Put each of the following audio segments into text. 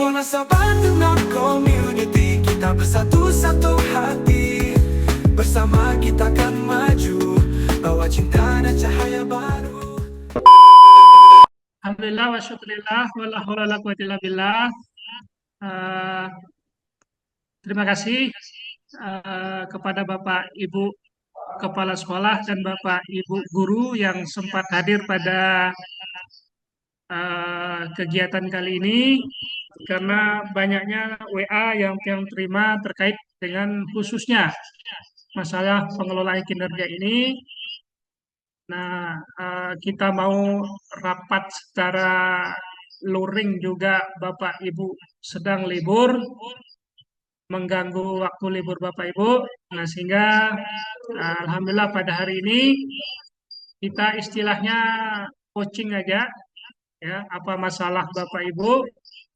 Nasabah dengan community, kita bersatu satu hati. Bersama kita akan maju, bawa cinta dan cahaya baru. Alhamdulillah wa syukurillah wa la haula wa la quwwata illa billah. Eh, Terima kasih kepada Bapak Ibu Kepala Sekolah dan Bapak Ibu Guru yang sempat hadir pada kegiatan kali ini karena banyaknya WA yang terima terkait dengan khususnya masalah pengelolaan kinerja ini. Nah, kita mau rapat secara luring juga Bapak Ibu sedang libur, mengganggu waktu libur Bapak Ibu. Nah, sehingga Alhamdulillah pada hari ini kita istilahnya coaching aja, ya, apa masalah Bapak Ibu.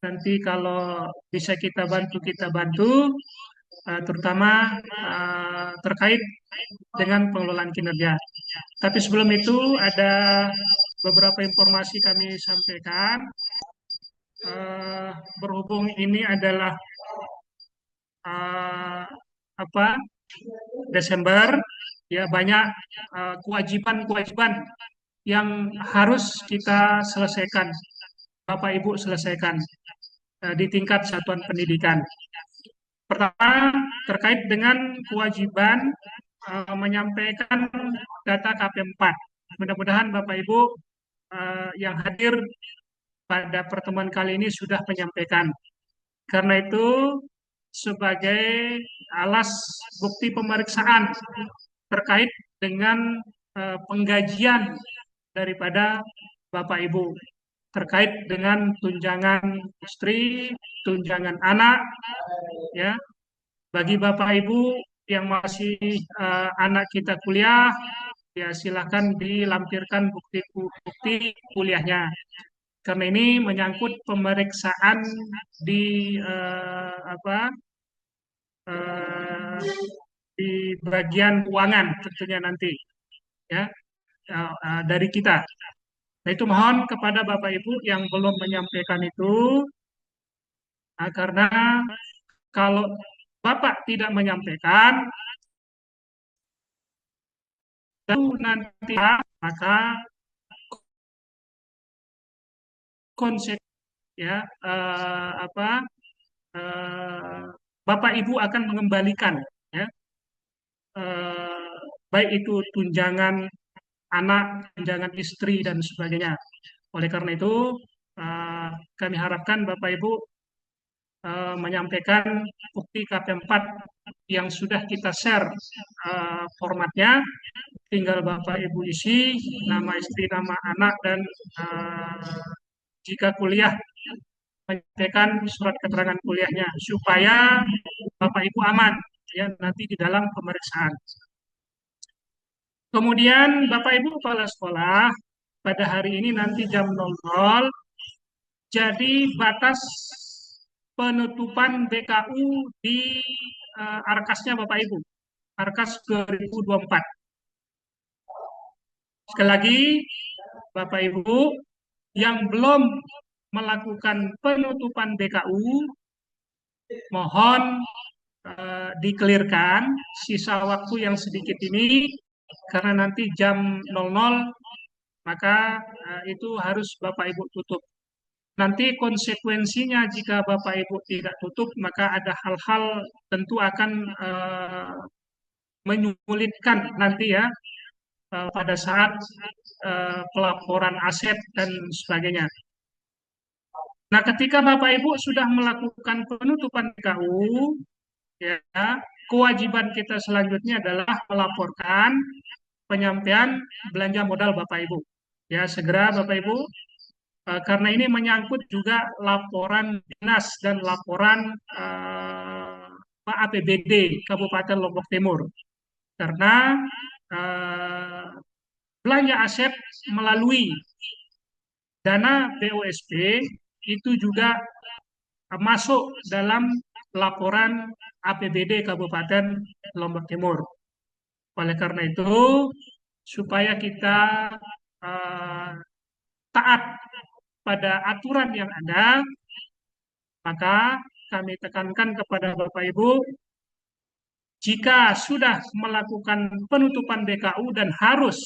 Nanti kalau bisa kita bantu, terutama terkait dengan pengelolaan kinerja. Tapi sebelum itu ada beberapa informasi kami sampaikan. Eh, Berhubung ini adalah eh, apa Desember, ya banyak kewajiban-kewajiban yang harus kita selesaikan, Bapak Ibu selesaikan di tingkat satuan pendidikan. Pertama, terkait dengan kewajiban menyampaikan data KP4. Mudah-mudahan Bapak Ibu yang hadir pada pertemuan kali ini sudah menyampaikan. Karena itu, sebagai alas bukti pemeriksaan terkait dengan penggajian daripada Bapak Ibu terkait dengan tunjangan istri, tunjangan anak, ya. Bagi Bapak Ibu yang masih anak kita kuliah, ya silahkan dilampirkan bukti-bukti kuliahnya. Karena ini menyangkut pemeriksaan di eh, di bagian keuangan tentunya nanti, ya, dari kita. Nah, itu mohon kepada Bapak Ibu yang belum menyampaikan itu, karena kalau Bapak tidak menyampaikan, lalu nanti maka konsep, ya, eh, Bapak Ibu akan mengembalikan, ya, eh, baik itu tunjangan anak, tunjangan istri dan sebagainya. Oleh karena itu, eh, kami harapkan Bapak Ibu menyampaikan bukti KP4 yang sudah kita share formatnya. Tinggal Bapak Ibu isi nama istri, nama anak, dan jika kuliah menyampaikan surat keterangan kuliahnya supaya Bapak Ibu aman, ya, nanti di dalam pemeriksaan. Kemudian Bapak Ibu Kepala Sekolah pada hari ini nanti jam 00 jadi batas penutupan BKU di Arkasnya Bapak Ibu. Arkas 2024. Sekali lagi, Bapak Ibu yang belum melakukan penutupan BKU, mohon dikelirkan sisa waktu yang sedikit ini, karena nanti jam 00 maka itu harus Bapak Ibu tutup. Nanti konsekuensinya jika Bapak Ibu tidak tutup, maka ada hal-hal tentu akan menyulitkan nanti, ya, pada saat pelaporan aset dan sebagainya. Nah, ketika Bapak Ibu sudah melakukan penutupan PKU, ya, kewajiban kita selanjutnya adalah melaporkan penyampaian belanja modal Bapak Ibu. Ya, segera Bapak Ibu, karena ini menyangkut juga laporan dinas dan laporan APBD Kabupaten Lombok Timur. Karena eh, belanja aset melalui dana BOSP itu juga masuk dalam laporan APBD Kabupaten Lombok Timur. Oleh karena itu, supaya kita uh, taat pada aturan yang ada, Maka kami tekankan kepada Bapak Ibu, jika sudah melakukan penutupan BKU dan harus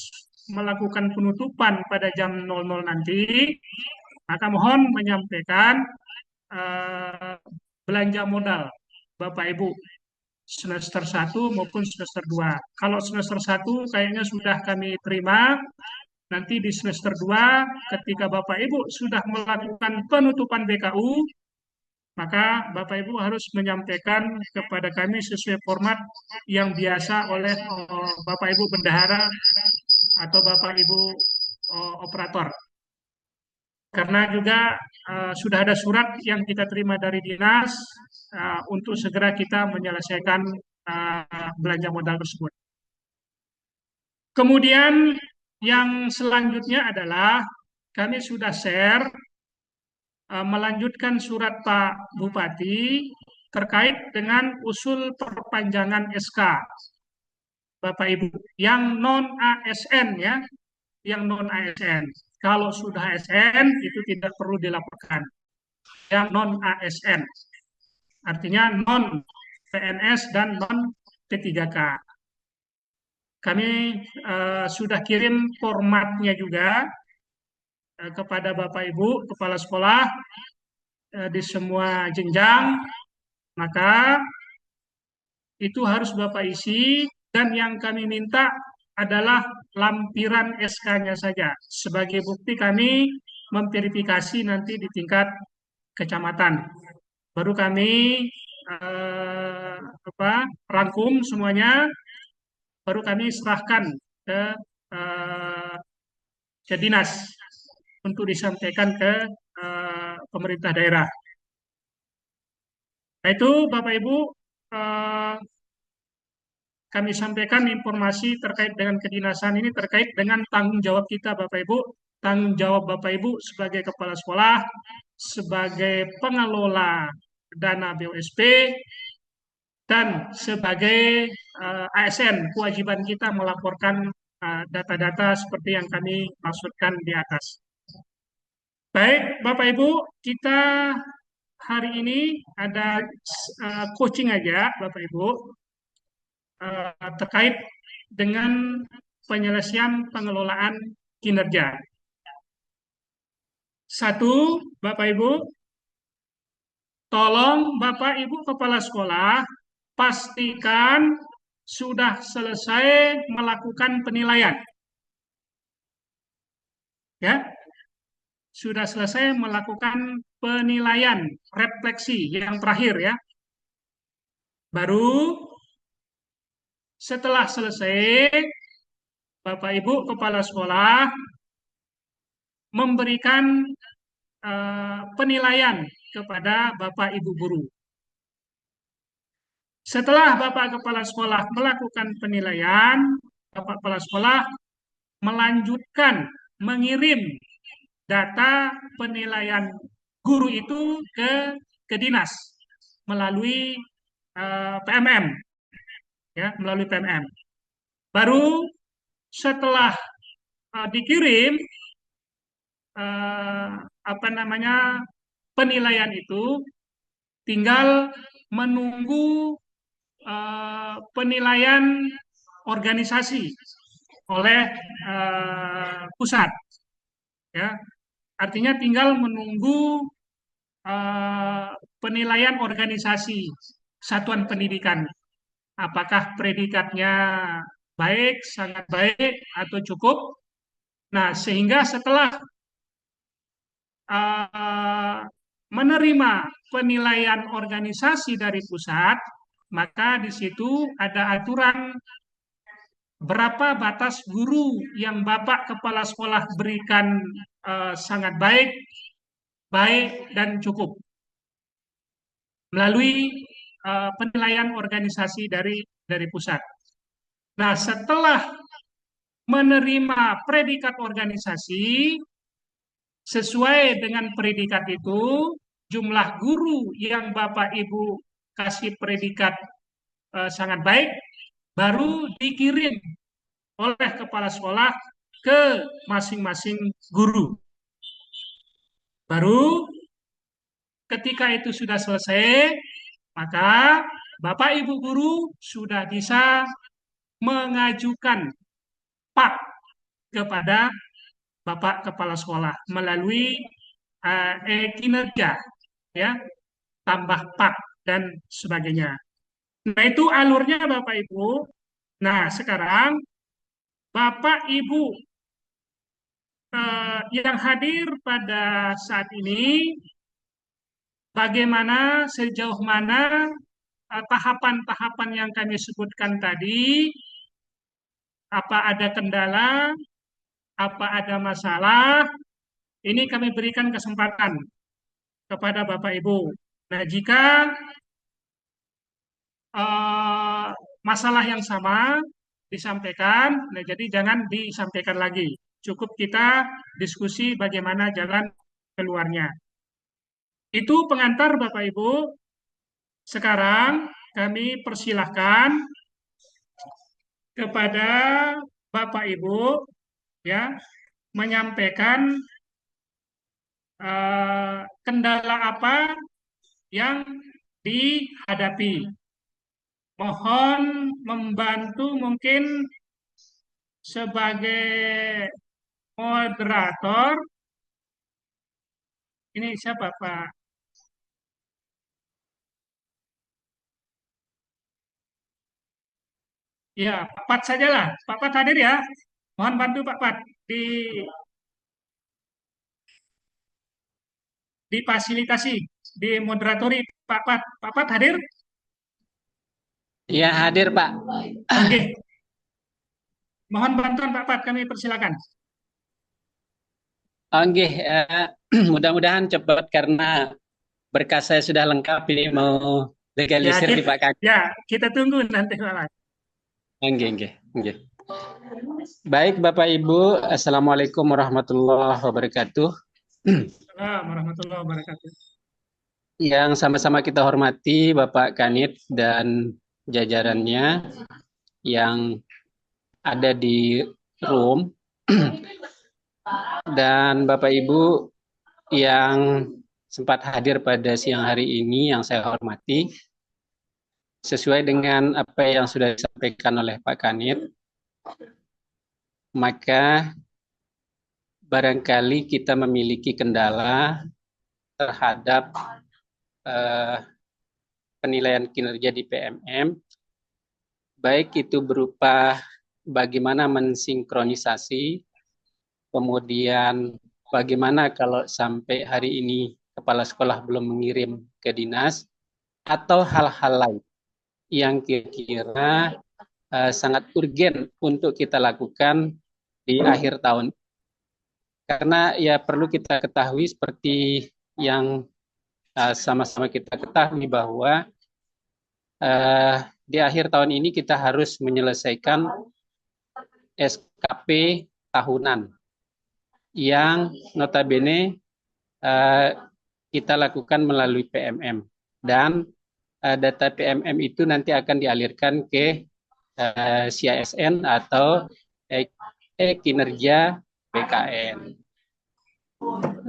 melakukan penutupan pada jam 00 nanti, maka mohon menyampaikan eh, belanja modal Bapak Ibu semester 1 maupun semester 2. Kalau semester 1 kayaknya sudah kami terima, nanti di semester 2 ketika Bapak Ibu sudah melakukan penutupan BKU, maka Bapak Ibu harus menyampaikan kepada kami sesuai format yang biasa oleh Bapak Ibu bendahara atau Bapak Ibu operator. Karena juga sudah ada surat yang kita terima dari dinas untuk segera kita menyelesaikan belanja modal tersebut. Kemudian yang selanjutnya adalah kami sudah share melanjutkan surat Pak Bupati terkait dengan usul perpanjangan SK Bapak Ibu yang non ASN ya, yang non ASN. Kalau sudah ASN itu tidak perlu dilaporkan. Yang non ASN artinya non PNS dan non P3K. Kami sudah kirim formatnya juga kepada Bapak Ibu kepala sekolah di semua jenjang, maka itu harus Bapak isi dan yang kami minta adalah lampiran SK-nya saja sebagai bukti kami memverifikasi nanti di tingkat kecamatan. Baru kami rangkum semuanya, baru kami serahkan ke eh, dinas untuk disampaikan ke pemerintah daerah. Nah itu Bapak Ibu eh, kami sampaikan informasi terkait dengan kedinasan ini terkait dengan tanggung jawab kita Bapak Ibu, tanggung jawab Bapak Ibu sebagai kepala sekolah, sebagai pengelola dana BOSP, dan sebagai ASN kewajiban kita melaporkan data-data seperti yang kami maksudkan di atas. Baik Bapak Ibu, kita hari ini ada coaching aja Bapak Ibu terkait dengan penyelesaian pengelolaan kinerja. Satu, Bapak Ibu, tolong Bapak Ibu kepala sekolah pastikan sudah selesai melakukan penilaian. Ya, sudah selesai melakukan penilaian, refleksi yang terakhir ya. Baru setelah selesai, Bapak Ibu kepala sekolah memberikan penilaian kepada Bapak Ibu guru. Setelah Bapak Kepala Sekolah melakukan penilaian, Bapak Kepala Sekolah melanjutkan mengirim data penilaian guru itu ke dinas melalui PMM, ya, melalui PMM. Baru setelah dikirim penilaian itu, tinggal menunggu penilaian organisasi oleh pusat, ya, artinya tinggal menunggu penilaian organisasi satuan pendidikan, apakah predikatnya baik, sangat baik, atau cukup. Nah, sehingga setelah menerima penilaian organisasi dari pusat, maka di situ ada aturan berapa batas guru yang Bapak Kepala Sekolah berikan sangat baik, baik dan cukup melalui penilaian organisasi dari pusat. Nah, setelah menerima predikat organisasi, sesuai dengan predikat itu, jumlah guru yang Bapak Ibu kasih predikat sangat baik, baru dikirim oleh kepala sekolah ke masing-masing guru. Baru Ketika itu sudah selesai, maka Bapak Ibu guru sudah bisa mengajukan PAK kepada Bapak Kepala Sekolah melalui kinerja, ya, tambah PAK dan sebagainya. Nah, itu alurnya Bapak Ibu. Nah, sekarang Bapak Ibu yang hadir pada saat ini, bagaimana, sejauh mana tahapan-tahapan yang kami sebutkan tadi, apa ada kendala, apa ada masalah, ini kami berikan kesempatan kepada Bapak Ibu. Nah, jika eh, masalah yang sama disampaikan, nah jadi jangan disampaikan lagi. Cukup kita diskusi bagaimana jalan keluarnya. Itu pengantar Bapak Ibu. Sekarang kami persilahkan kepada Bapak Ibu, ya, menyampaikan kendala apa yang dihadapi. Mohon membantu mungkin sebagai moderator. Ini siapa Pak? Ya, Pak Pat sajalah. Pak Pat hadir ya. Mohon bantu Pak Pat difasilitasi, dimoderatori Pak Pat. Pak Pat hadir? Iya hadir Pak. Oke. Mohon bantuan Pak Pat, kami persilakan. Oke, mudah-mudahan cepat karena berkas saya sudah lengkap ini mau legalisir di Pak Kaki. Ya, kita tunggu nanti Pak Pat. Oke. Baik Bapak Ibu, Assalamualaikum warahmatullahi wabarakatuh. Assalamualaikum warahmatullahi wabarakatuh. Yang sama-sama kita hormati Bapak Kanit dan jajarannya yang ada di room dan Bapak Ibu yang sempat hadir pada siang hari ini yang saya hormati. Sesuai dengan apa yang sudah disampaikan oleh Pak Kanit, maka barangkali kita memiliki kendala terhadap penilaian kinerja di PMM, baik itu berupa bagaimana mensinkronisasi, kemudian bagaimana kalau sampai hari ini kepala sekolah belum mengirim ke dinas, atau hal-hal lain yang kira-kira sangat urgen untuk kita lakukan di akhir tahun. Karena ya perlu kita ketahui seperti yang sama-sama kita ketahui bahwa di akhir tahun ini kita harus menyelesaikan SKP tahunan yang notabene kita lakukan melalui PMM dan data PMM itu nanti akan dialirkan ke CISN atau kinerja BKN.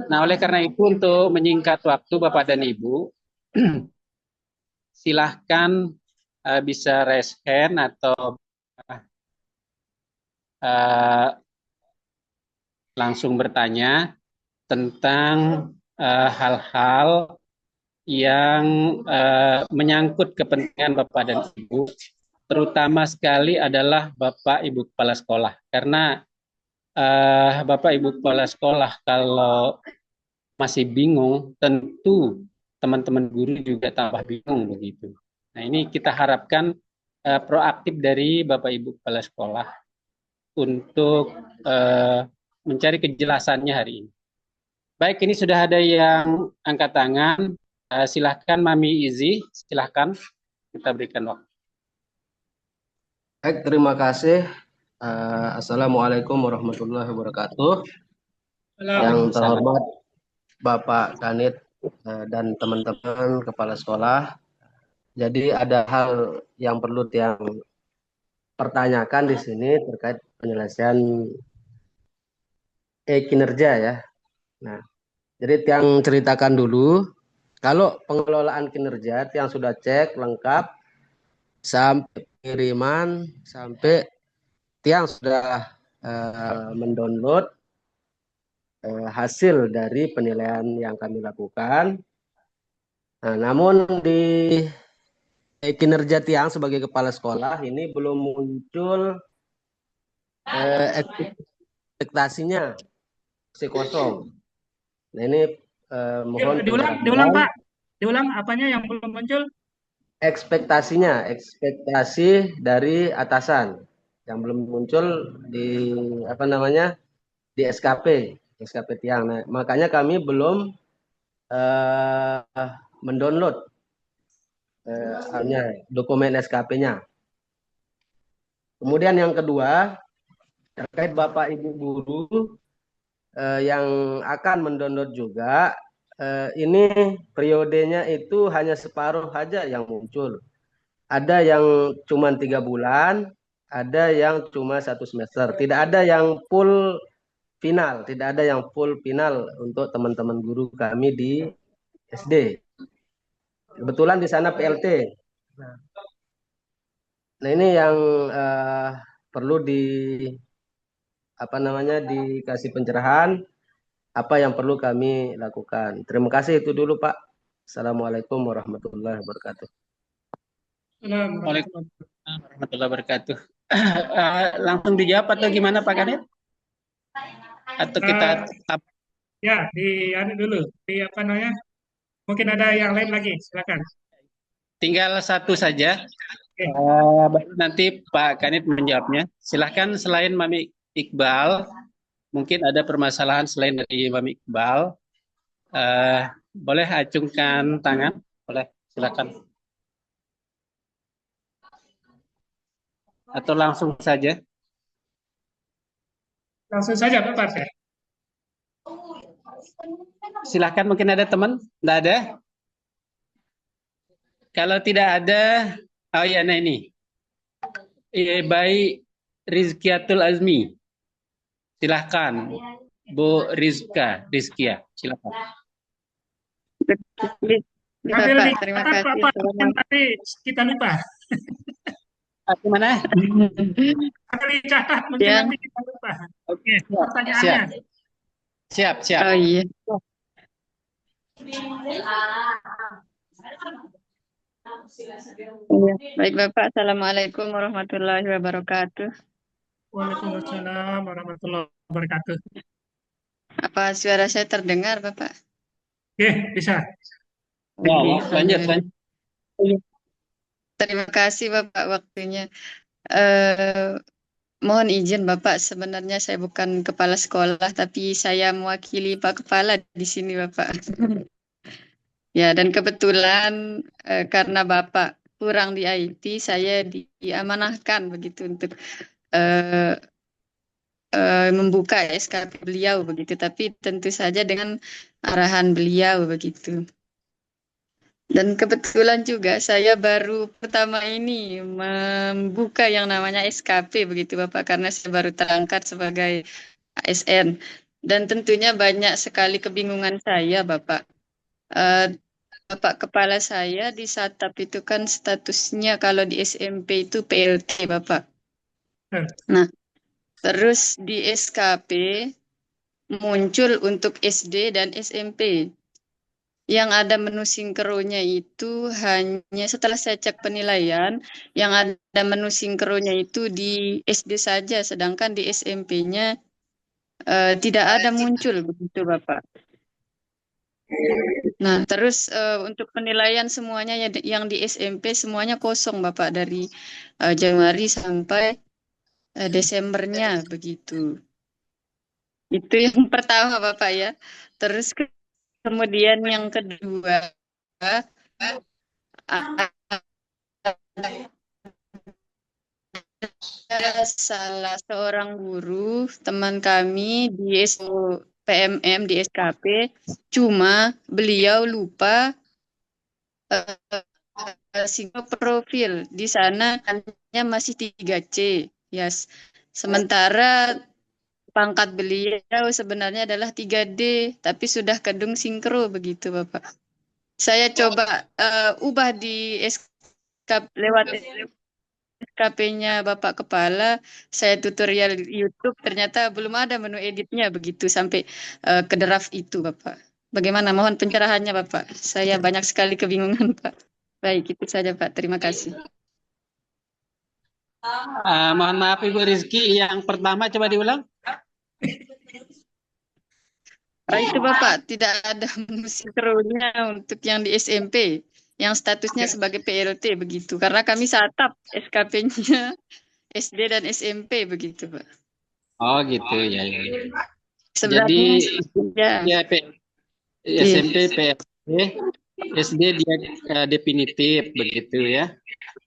Nah, oleh karena itu untuk menyingkat waktu Bapak dan Ibu, silahkan bisa raise hand atau langsung bertanya tentang hal-hal yang menyangkut kepentingan Bapak dan Ibu, terutama sekali adalah Bapak Ibu Kepala Sekolah. Karena Bapak Ibu Kepala Sekolah kalau masih bingung, tentu teman-teman guru juga tambah bingung begitu. Nah, ini kita harapkan proaktif dari Bapak Ibu Kepala Sekolah untuk mencari kejelasannya hari ini. Baik, ini sudah ada yang angkat tangan. Silahkan Mami Izi, silahkan kita berikan waktu. Baik, terima kasih. Assalamualaikum warahmatullahi wabarakatuh. Yang terhormat Bapak Kanit dan teman-teman kepala sekolah. Jadi ada hal yang perlu yang pertanyakan di sini terkait penyelesaian kinerja ya. Nah, jadi yang ceritakan dulu Kalau pengelolaan kinerja yang sudah cek lengkap sampai pengiriman, sampai tiang sudah mendownload hasil dari penilaian yang kami lakukan. Nah, namun di kinerja tiang sebagai kepala sekolah ini belum muncul ekspektasinya, masih kosong. Nah, ini mohon Diulang penjelasan. Pak, diulang apanya yang belum muncul? Ekspektasi dari atasan yang belum muncul di apa namanya di SKP tiang. Nah, makanya kami belum mendownload dokumen SKP-nya. Kemudian yang kedua terkait Bapak Ibu guru yang akan mendownload juga, ini periodenya itu hanya separuh saja yang muncul. Ada yang cuma 3 bulan, ada yang cuma 1 semester. Tidak ada yang full final, tidak ada yang full final untuk teman-teman guru kami di SD. Kebetulan di sana PLT. Nah, ini yang perlu dikasih pencerahan apa yang perlu kami lakukan. Terima kasih, itu dulu Pak. Assalamualaikum warahmatullahi wabarakatuh. Waalaikumsalam warahmatullahi wabarakatuh. Langsung dijawab atau gimana Pak Kanit? Atau kita tetap Ya, dulu. Apa namanya? Mungkin ada yang lain lagi, silakan. tinggal satu saja? Baru nanti Pak Kanit menjawabnya. Silahkan, selain Mami Iqbal, mungkin ada permasalahan selain dari Mami Iqbal. Boleh acungkan tangan? Boleh, silakan. Atau langsung saja? Langsung saja Bapak. Silahkan, mungkin ada teman? Tidak ada? Kalau tidak ada, oh ya, nah ini. Baik Rizkiatul Azmi. Silahkan, Bu Rizkia, silahkan. Bapak, Terima kasih. mungkin tadi kita lupa. Gimana? Ada dicatat, mungkin Ya. nanti kita lupa. Oke, Pertanyaannya. siap. Oh iya. Iya. Baik Bapak, Assalamualaikum warahmatullahi wabarakatuh. Waalaikumsalam warahmatullahi wabarakatuh. Apa suara saya terdengar Bapak? Oke, bisa. Ya, lanjut. Terima kasih Bapak waktunya. Mohon izin Bapak, sebenarnya saya bukan kepala sekolah, tapi saya mewakili Pak Kepala di sini Bapak. Ya, dan kebetulan karena Bapak kurang di IT, saya diamanahkan begitu untuk eh, membuka SKP beliau begitu, tapi tentu saja dengan arahan beliau begitu. Dan kebetulan juga saya baru pertama ini membuka yang namanya SKP begitu Bapak, karena saya baru terangkat sebagai ASN. Dan tentunya banyak sekali kebingungan saya Bapak. Eh, Bapak kepala saya di Satap itu kan statusnya kalau di SMP itu PLT Bapak. Nah, terus di SKP muncul untuk SD dan SMP. Yang ada menu sinkronnya itu hanya setelah saya cek penilaian, yang ada menu sinkronnya itu di SD saja, sedangkan di SMP-nya tidak ada muncul begitu Bapak. Nah, terus untuk penilaian semuanya yang di SMP semuanya kosong Bapak dari Januari sampai Desembernya begitu. Itu yang pertama Bapak ya. Terus kemudian yang kedua, ada salah seorang guru teman kami di PMM di SKP, cuma beliau lupa single profil. Di sana hanya masih 3C. Yes. Sementara pangkat beliau sebenarnya adalah 3D, tapi sudah kadung sinkro begitu Bapak. Saya coba ubah di lewat SKP-nya Bapak Kepala, saya tutorial YouTube, ternyata belum ada menu editnya begitu sampai ke draft itu, Bapak. Bagaimana? Mohon pencerahannya, Bapak. Saya banyak sekali kebingungan, Pak. Baik, itu saja, Pak. Terima kasih. Mohon maaf Ibu Rizky, yang pertama coba diulang. Itu Bapak, tidak ada musik krunya untuk yang di SMP, yang statusnya sebagai PLT begitu. Karena kami satap SKP-nya SD dan SMP begitu, Pak. Oh gitu ya. Sebenarnya, Jadi ya, ya SMP, PLT, SD dia definitif begitu ya.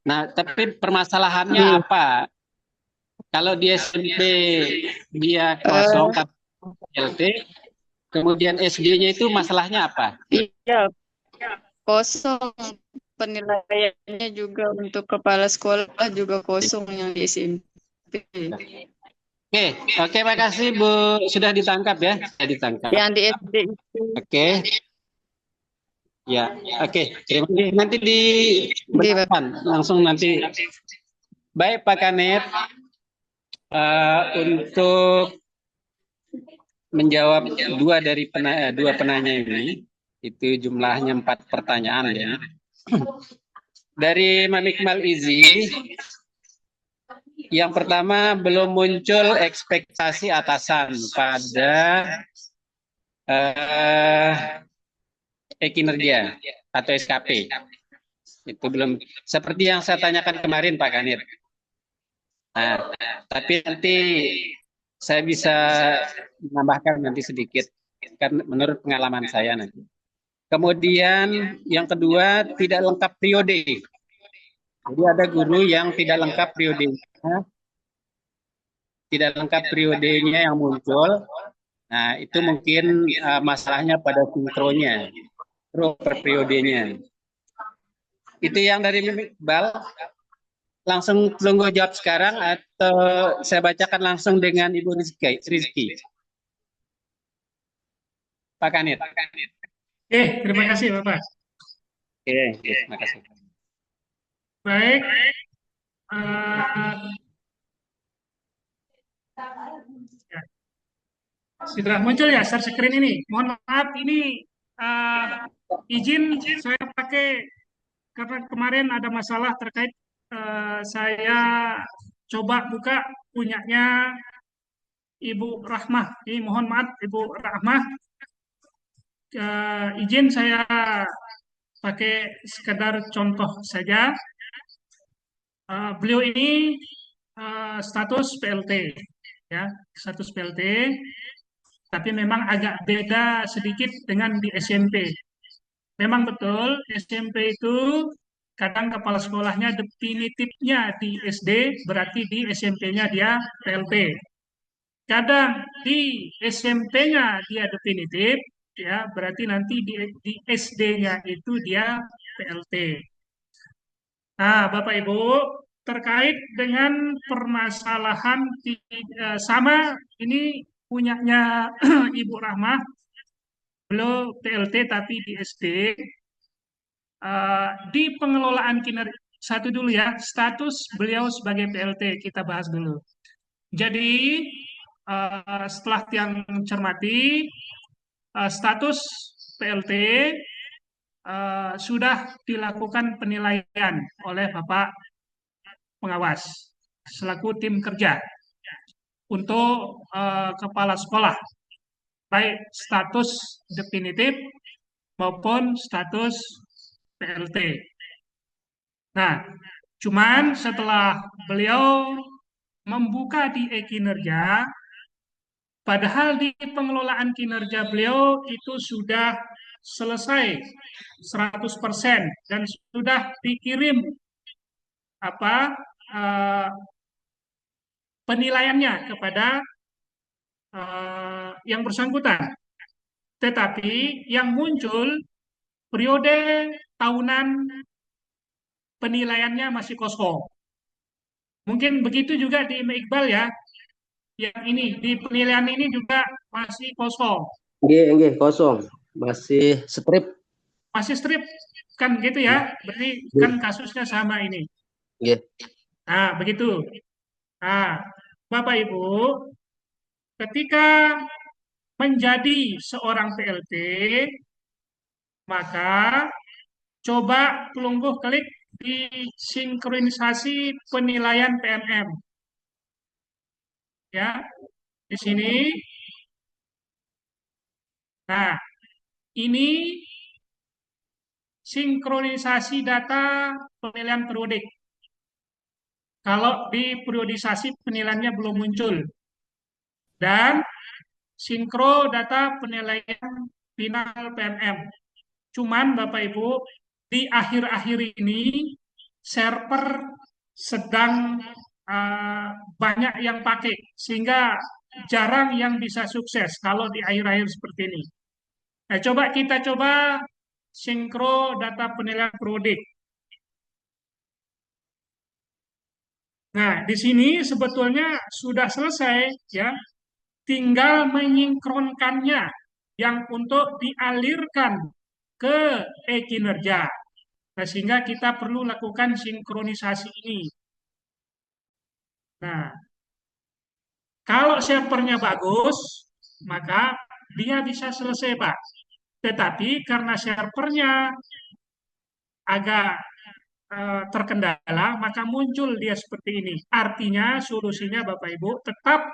Nah, tapi permasalahannya apa? Kalau di SMP dia kosong PLT, kemudian SD-nya itu masalahnya apa? Iya, kosong. Penilaiannya juga untuk kepala sekolah juga kosong yang di SMP. Oke, makasih Bu, sudah ditangkap ya, sudah ditangkap. Yang di SD itu. Oke. Ya, oke. Terima kasih. Nanti di depan langsung nanti. Baik Pak Kanet, untuk menjawab dua penanya ini, itu jumlahnya 4 pertanyaan ya. Dari Mam Iqbal Izi, yang pertama belum muncul ekspektasi atasan pada kinerja atau SKP. Itu belum, seperti yang saya tanyakan kemarin Pak Kanir. Nah, tapi nanti saya bisa menambahkan nanti sedikit karena menurut pengalaman saya nanti. Kemudian yang kedua, tidak lengkap periode. Jadi ada guru yang tidak lengkap periodenya yang muncul. Nah, itu mungkin masalahnya pada sinkronnya, per periodenya. Itu yang dari Iqbal. Langsung tunggu jawab sekarang atau saya bacakan langsung dengan Ibu Rizky. Pak Kanit. Terima kasih Bapak. Terima kasih. Baik. Sudah muncul ya share screen ini. Mohon maaf ini izin saya pakai karena kemarin ada masalah terkait saya coba buka punyanya Ibu Rahmah. Ini mohon maaf Ibu Rahmah. Izin saya pakai sekedar contoh saja. Beliau ini status PLT, ya, status PLT, tapi memang agak beda sedikit dengan di SMP. Memang betul SMP itu kadang kepala sekolahnya definitifnya di SD, berarti di SMP-nya dia PLT. Kadang di SMP-nya dia definitif, ya berarti nanti di SD-nya itu dia PLT. Nah, Bapak Ibu, terkait dengan permasalahan sama ini punyanya Ibu Rahmah, beliau PLT tapi di SD. Di pengelolaan kinerja, satu dulu ya, status beliau sebagai PLT kita bahas dulu. Jadi setelah yang cermati, status PLT sudah dilakukan penilaian oleh Bapak pengawas selaku tim kerja untuk kepala sekolah, baik status definitif maupun status PLT. Nah, cuman setelah beliau membuka di e-kinerja, padahal di pengelolaan kinerja beliau itu sudah selesai 100% dan sudah dikirim penilaiannya kepada yang bersangkutan. Tetapi yang muncul periode tahunan penilaiannya masih kosong. Mungkin begitu juga di Iqbal ya. Yang ini di penilaian ini juga masih kosong. Nggih, kosong. Masih strip. Masih strip kan gitu ya? Berarti kan kasusnya sama ini. Nggih. Nah, begitu. Nah, Bapak Ibu, ketika menjadi seorang PLT, maka coba pelungguh klik di sinkronisasi penilaian PMM. Ya, di sini. Nah, ini sinkronisasi data penilaian periodik. Kalau di periodisasi penilaiannya belum muncul. Dan sinkro data penilaian final PMM. Cuman Bapak Ibu, di akhir-akhir ini server sedang uh, banyak yang pakai, sehingga jarang yang bisa sukses kalau di akhir-akhir seperti ini. Nah, kita coba sinkro data penilaian periodik. Nah, di sini sebetulnya sudah selesai ya, tinggal menyinkronkannya yang untuk dialirkan ke e-kinerja. Nah, sehingga kita perlu lakukan sinkronisasi ini. Nah, kalau servernya bagus, maka dia bisa selesai, Pak. Tetapi karena servernya agak terkendala, maka muncul dia seperti ini. Artinya solusinya Bapak Ibu, tetap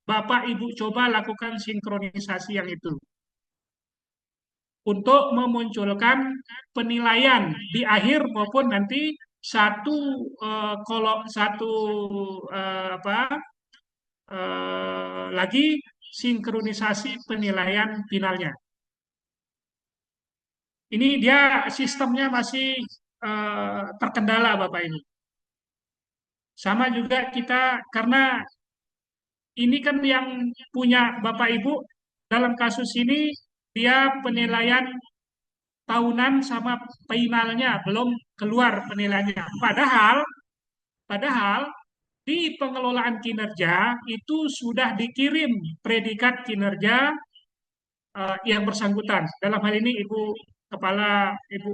Bapak Ibu coba lakukan sinkronisasi yang itu. Untuk memunculkan penilaian di akhir maupun nanti satu kolom satu apa lagi sinkronisasi penilaian finalnya. Ini dia sistemnya masih terkendala Bapak ini. Sama juga kita karena ini kan yang punya Bapak Ibu dalam kasus ini dia penilaian tahunan sama finalnya belum keluar penilaiannya. Padahal di pengelolaan kinerja itu sudah dikirim predikat kinerja yang bersangkutan. Dalam hal ini Ibu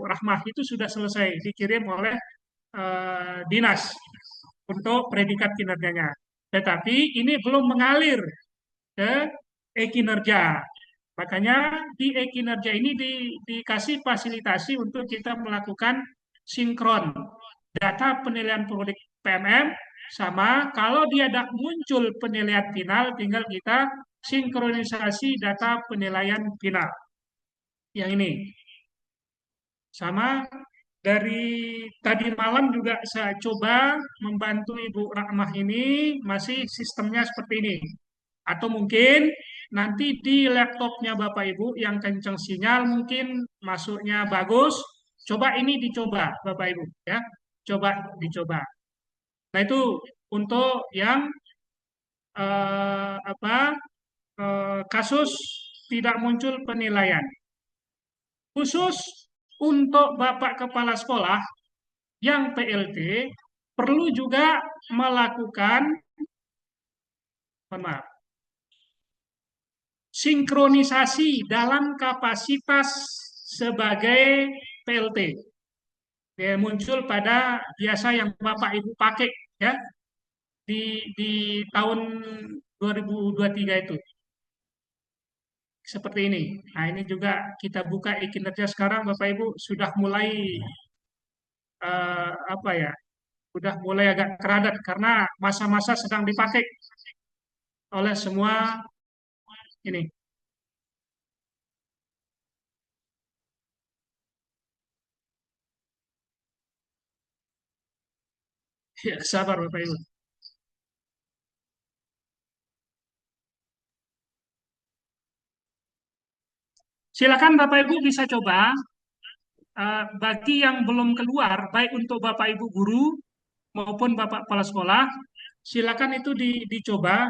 Rahmah itu sudah selesai dikirim oleh dinas untuk predikat kinerjanya. Tetapi ini belum mengalir ke e-kinerja. Makanya di e-kinerja ini dikasih fasilitasi untuk kita melakukan sinkron data penilaian periodik PMM sama kalau dia tidak muncul penilaian final tinggal kita sinkronisasi data penilaian final. Yang ini sama dari tadi malam juga saya coba membantu Ibu Rahmah ini masih sistemnya seperti ini. Atau mungkin nanti di laptopnya Bapak Ibu yang kencang sinyal mungkin masuknya bagus. Coba ini dicoba Bapak Ibu ya. Coba dicoba. Nah itu untuk yang kasus tidak muncul penilaian. Khusus untuk Bapak Kepala Sekolah yang PLT perlu juga melakukan maaf, sinkronisasi dalam kapasitas sebagai PLT. Dia muncul pada biasa yang Bapak Ibu pakai ya di tahun 2023 itu. Seperti ini. Nah, ini juga kita buka e-kinerja sekarang Bapak Ibu sudah mulai apa ya? Sudah mulai agak keradat karena masa-masa sedang dipakai oleh semua ini. Ya, sabar Bapak Ibu. Silakan Bapak Ibu bisa coba bagi yang belum keluar baik untuk Bapak Ibu guru maupun Bapak kepala sekolah, silakan itu dicoba,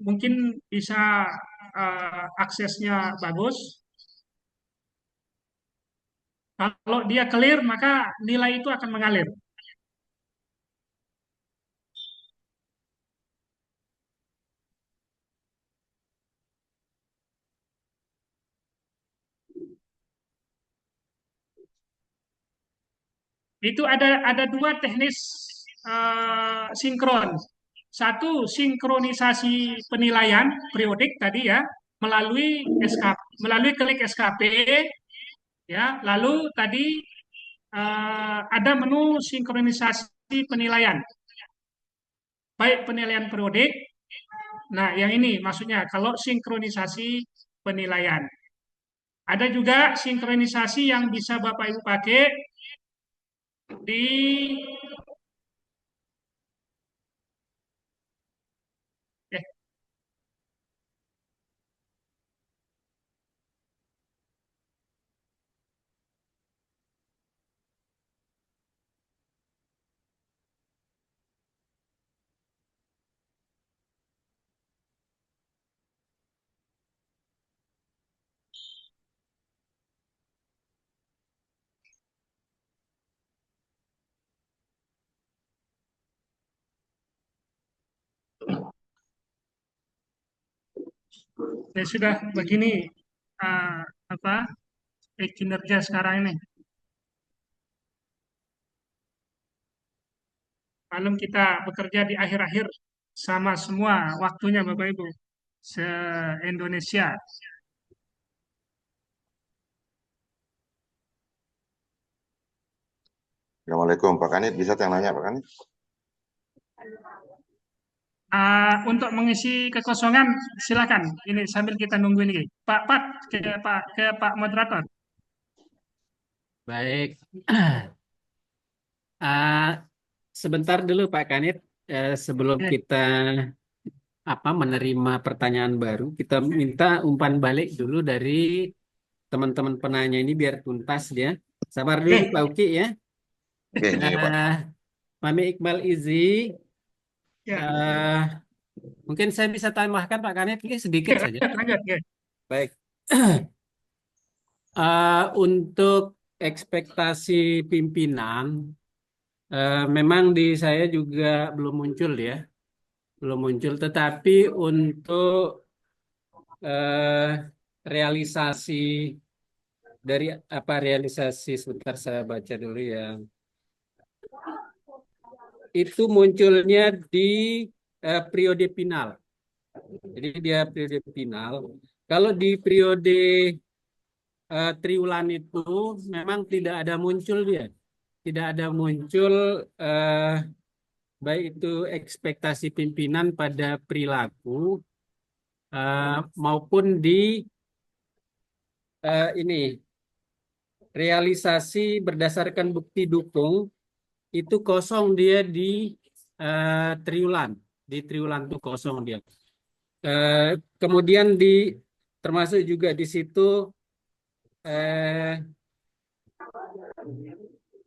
mungkin bisa aksesnya bagus. Kalau dia clear, maka nilai itu akan mengalir. Itu ada dua teknis sinkron. Satu, sinkronisasi penilaian periodik tadi ya, melalui melalui klik SKP ya. Lalu tadi ada menu sinkronisasi penilaian, baik penilaian periodik. Nah, yang ini maksudnya kalau sinkronisasi penilaian. Ada juga sinkronisasi yang bisa Bapak Ibu pakai di eh, sudah begini uh, apa kinerja sekarang ini. Malam kita bekerja di akhir-akhir sama semua waktunya Bapak Ibu se-Indonesia. Assalamualaikum Pak Kanit, bisa yang nanya Pak Kanit? Untuk mengisi kekosongan silakan. Ini sambil kita nunggu ini. Pak Pak moderator. Baik. Sebentar dulu Pak Kanit, sebelum kita menerima pertanyaan baru, kita minta umpan balik dulu dari teman-teman penanya ini biar tuntas dia. Sabar dulu Pak Uki ya. Oke, ini Pak. Mami Iqbal Izi, Ya. mungkin saya bisa tambahkan Pak Kanit ini sedikit saja. Lanjut, ya. Baik. Untuk ekspektasi pimpinan, memang di saya juga belum muncul ya, belum muncul. Tetapi untuk realisasi dari realisasi, sebentar saya baca dulu ya. Itu munculnya di periode final. Jadi dia periode final. Kalau di periode triwulan itu memang tidak ada muncul dia. Tidak ada muncul baik itu ekspektasi pimpinan pada perilaku maupun di ini realisasi berdasarkan bukti dukung itu kosong dia di triwulan. Di triwulan itu kosong dia. Kemudian termasuk juga di situ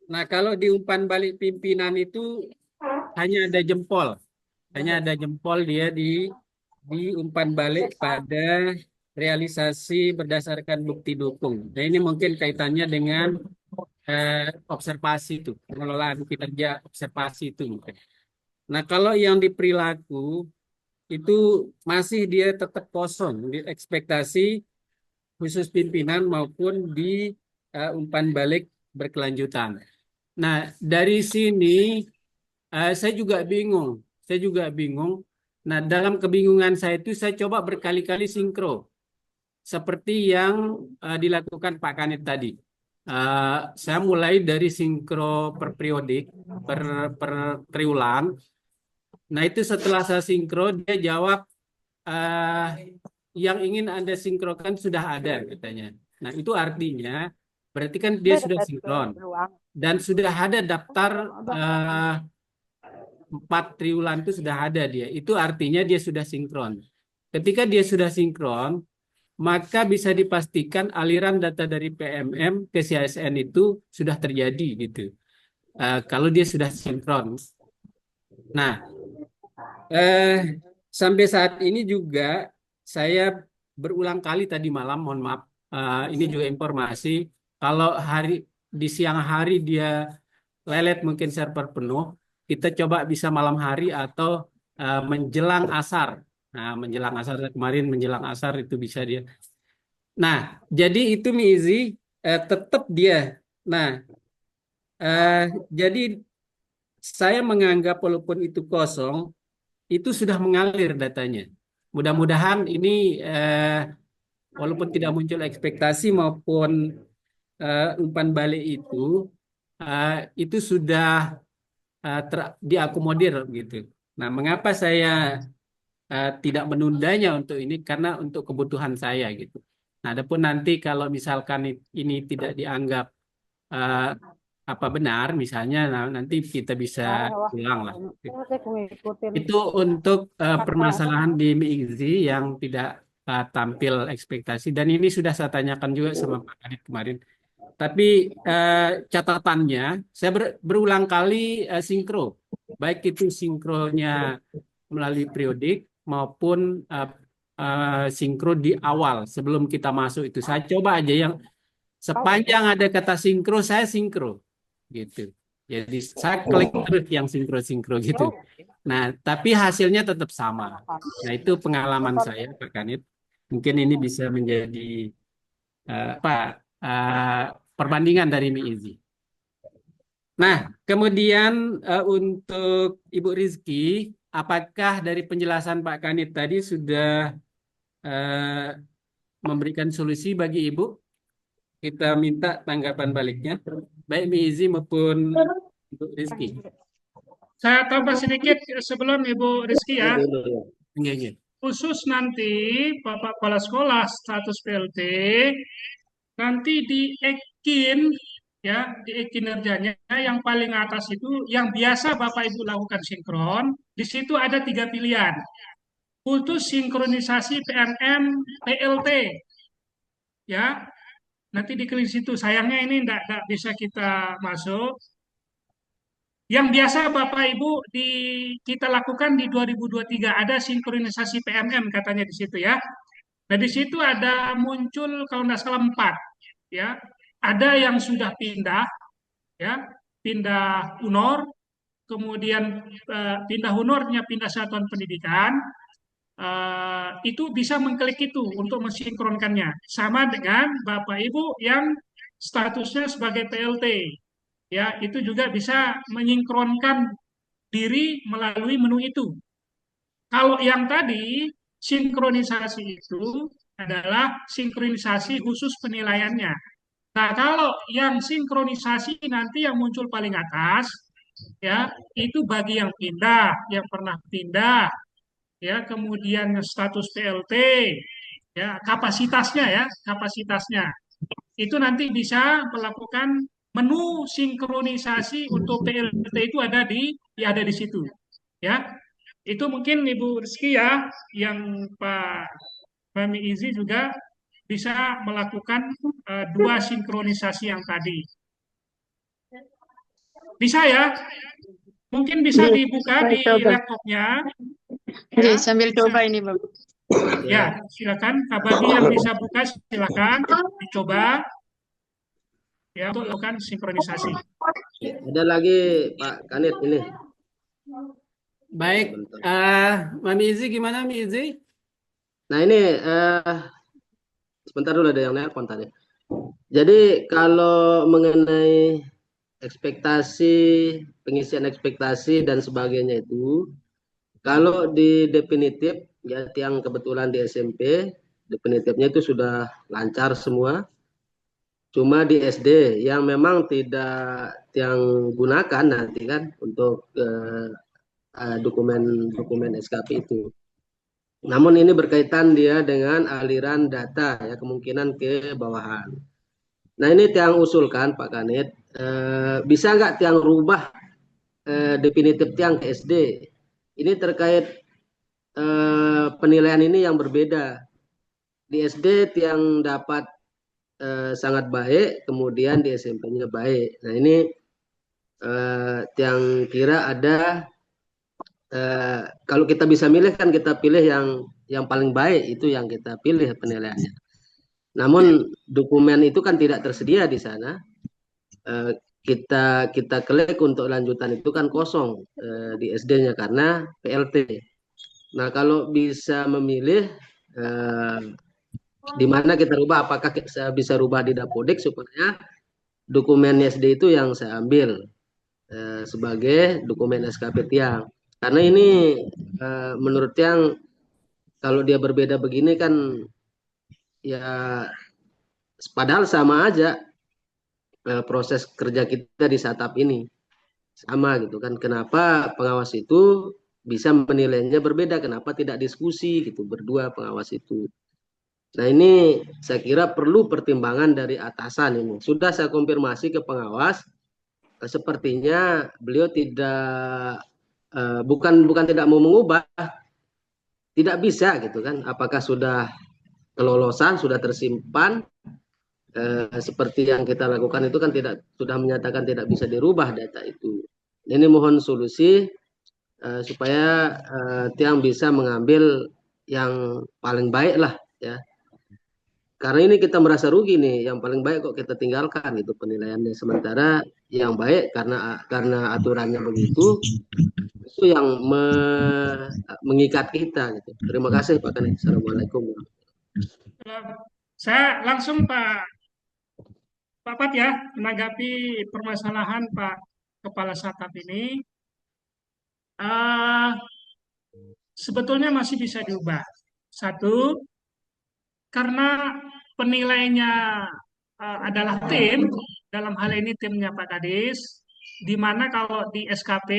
nah kalau di umpan balik pimpinan itu hanya ada jempol. Hanya ada jempol dia di umpan balik pada realisasi berdasarkan bukti dukung. Nah ini mungkin kaitannya dengan observasi itu, pengelolaan kinerja observasi itu mungkin. Nah kalau yang di perilaku itu masih dia tetap kosong di ekspektasi khusus pimpinan maupun di umpan balik berkelanjutan. Nah dari sini saya juga bingung. Nah dalam kebingungan saya itu saya coba berkali-kali sinkro seperti yang dilakukan Pak Kanit tadi. Saya mulai dari sinkro per periodik, per triwulan. Nah itu setelah saya sinkro dia jawab yang ingin Anda sinkronkan sudah ada katanya. Nah itu artinya berarti kan dia sudah sinkron dan sudah ada daftar 4 triwulan itu sudah ada dia. Itu artinya dia sudah sinkron. Ketika dia sudah sinkron, maka bisa dipastikan aliran data dari PMM ke CSN itu sudah terjadi gitu. Kalau dia sudah sinkron. Nah, sampai saat ini juga saya berulang kali tadi malam, mohon maaf, ini juga informasi, kalau di siang hari dia lelet mungkin server penuh, kita coba bisa malam hari atau menjelang asar. Nah, menjelang asar kemarin menjelang asar itu bisa dia. Nah, jadi itu Mizi tetap dia. Nah, Jadi saya menganggap walaupun itu kosong, itu sudah mengalir datanya. Mudah-mudahan ini walaupun tidak muncul ekspektasi maupun umpan balik itu sudah diakomodir gitu. Nah, mengapa saya tidak menundanya untuk ini? Karena untuk kebutuhan saya gitu. Nah, adapun nanti kalau misalkan ini tidak dianggap eh, apa benar, misalnya nanti kita bisa ulang lah. Itu untuk permasalahan di MIGZI yang tidak tampil ekspektasi, dan ini sudah saya tanyakan juga sama Pak Kadit kemarin. Tapi catatannya, saya berulang kali sinkro, baik itu sinkronya melalui periodik maupun sinkro di awal sebelum kita masuk itu. Saya coba aja yang sepanjang ada kata sinkro, saya sinkro gitu. Jadi saya klik terus yang sinkro-sinkro gitu. Nah, tapi hasilnya tetap sama. Nah, itu pengalaman saya, Pak Kanit. Mungkin ini bisa menjadi perbandingan dari MIIZI. Nah, kemudian untuk Ibu Rizky, apakah dari penjelasan Pak Kanit tadi sudah memberikan solusi bagi Ibu? Kita minta tanggapan baliknya, baik MIIZI maupun Ibu Rizky. Saya tambah sedikit sebelum Ibu Rizky ya. Iya. Khusus nanti Bapak Kepala Sekolah status PLT nanti di EKIN ya, di kinerjanya yang paling atas itu yang biasa Bapak Ibu lakukan sinkron, di situ ada 3 pilihan. Khusus sinkronisasi PNM PLT. Ya. Nanti diklik situ. Sayangnya ini enggak bisa kita masuk. Yang biasa Bapak Ibu kita lakukan di 2023 ada sinkronisasi PMM katanya di situ ya. Nah, di situ ada muncul kalau nggak salah 4 ya. Ada yang sudah pindah ya, pindah UNOR, kemudian pindah UNOR-nya pindah satuan pendidikan. Itu bisa mengklik itu untuk mensinkronkannya. Sama dengan Bapak Ibu yang statusnya sebagai PLT. Ya, itu juga bisa menyinkronkan diri melalui menu itu. Kalau yang tadi sinkronisasi itu adalah sinkronisasi khusus penilaiannya. Nah, kalau yang sinkronisasi nanti yang muncul paling atas, ya, itu bagi yang pindah, yang pernah pindah, ya, kemudian status PLT, ya, kapasitasnya. Itu nanti bisa melakukan menu sinkronisasi untuk PLT itu ada di situ, ya. Itu mungkin Ibu Rizky ya, yang Pak Fahmi Izi juga bisa melakukan 2 sinkronisasi yang tadi. Bisa ya? Mungkin bisa dibuka di laptopnya. Oke, sambil coba ini, Bapak. Ya, silakan. Bagi yang bisa buka, silakan dicoba ya untuk melakukan sinkronisasi. Ada lagi Pak Kanit ini. Baik, Mami Izi gimana Mi Izi? Nah ini sebentar dulu, ada yang nelpon tadi. Jadi kalau mengenai ekspektasi, pengisian ekspektasi dan sebagainya itu, kalau di definitif ya, yang kebetulan di SMP definitifnya itu sudah lancar semua. Cuma di SD yang memang tidak yang gunakan nanti kan untuk dokumen SKP itu. Namun ini berkaitan dia dengan aliran data ya, kemungkinan ke bawahan. Nah ini Tiang usulkan Pak Kanit, bisa nggak Tiang rubah definitif Tiang ke SD? Ini terkait penilaian ini yang berbeda. Di SD Tiang dapat sangat baik, kemudian di SMP-nya baik. Nah ini Tiang kira ada kalau kita bisa milih kan kita pilih yang paling baik, itu yang kita pilih penilaiannya. Namun dokumen itu kan tidak tersedia di sana. Kita klik untuk lanjutan itu kan kosong di SD-nya karena PLT. Nah kalau bisa memilih di mana kita rubah, apakah bisa rubah di Dapodik supaya dokumen SD itu yang saya ambil sebagai dokumen SKP Tiang. Karena ini menurut Tiang kalau dia berbeda begini kan ya padahal sama aja proses kerja kita di Satap ini. Sama gitu kan. Kenapa pengawas itu bisa menilainya berbeda? Kenapa tidak diskusi gitu berdua pengawas itu? Nah ini saya kira perlu pertimbangan dari atasan ini. Sudah saya konfirmasi ke pengawas, sepertinya beliau tidak bukan tidak mau mengubah, tidak bisa gitu kan. Apakah sudah kelolosan, sudah tersimpan seperti yang kita lakukan itu kan tidak sudah menyatakan tidak bisa dirubah data itu. Ini mohon solusi supaya Tiang bisa mengambil yang paling baik lah ya. Karena ini kita merasa rugi nih, yang paling baik kok kita tinggalkan itu penilaiannya. Sementara yang baik karena aturannya begitu, itu yang mengikat kita gitu. Terima kasih Pak Kani. Assalamualaikum. Saya langsung Pak Pat ya menanggapi permasalahan Pak Kepala Satap ini. eh, Sebetulnya masih bisa diubah. Satu, karena penilainya adalah tim, dalam hal ini timnya Pak Kadis, di mana kalau di SKP,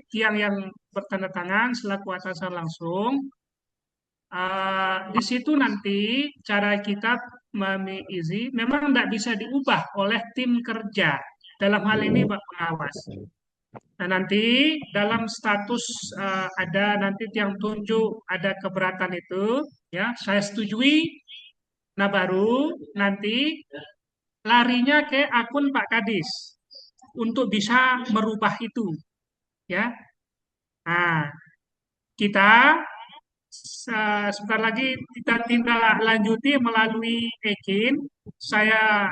tiang yang bertanda tangan selaku atasan langsung, di situ nanti cara kita memizi memang tidak bisa diubah oleh tim kerja. Dalam hal ini Pak Pengawas. Nah, nanti dalam status ada nanti tiang tunjuk ada keberatan itu, ya saya setujui. Nah, baru nanti larinya ke akun Pak Kadis untuk bisa merubah itu, ya. Nah, kita sebentar lagi kita tindak lanjuti melalui Ekin. Saya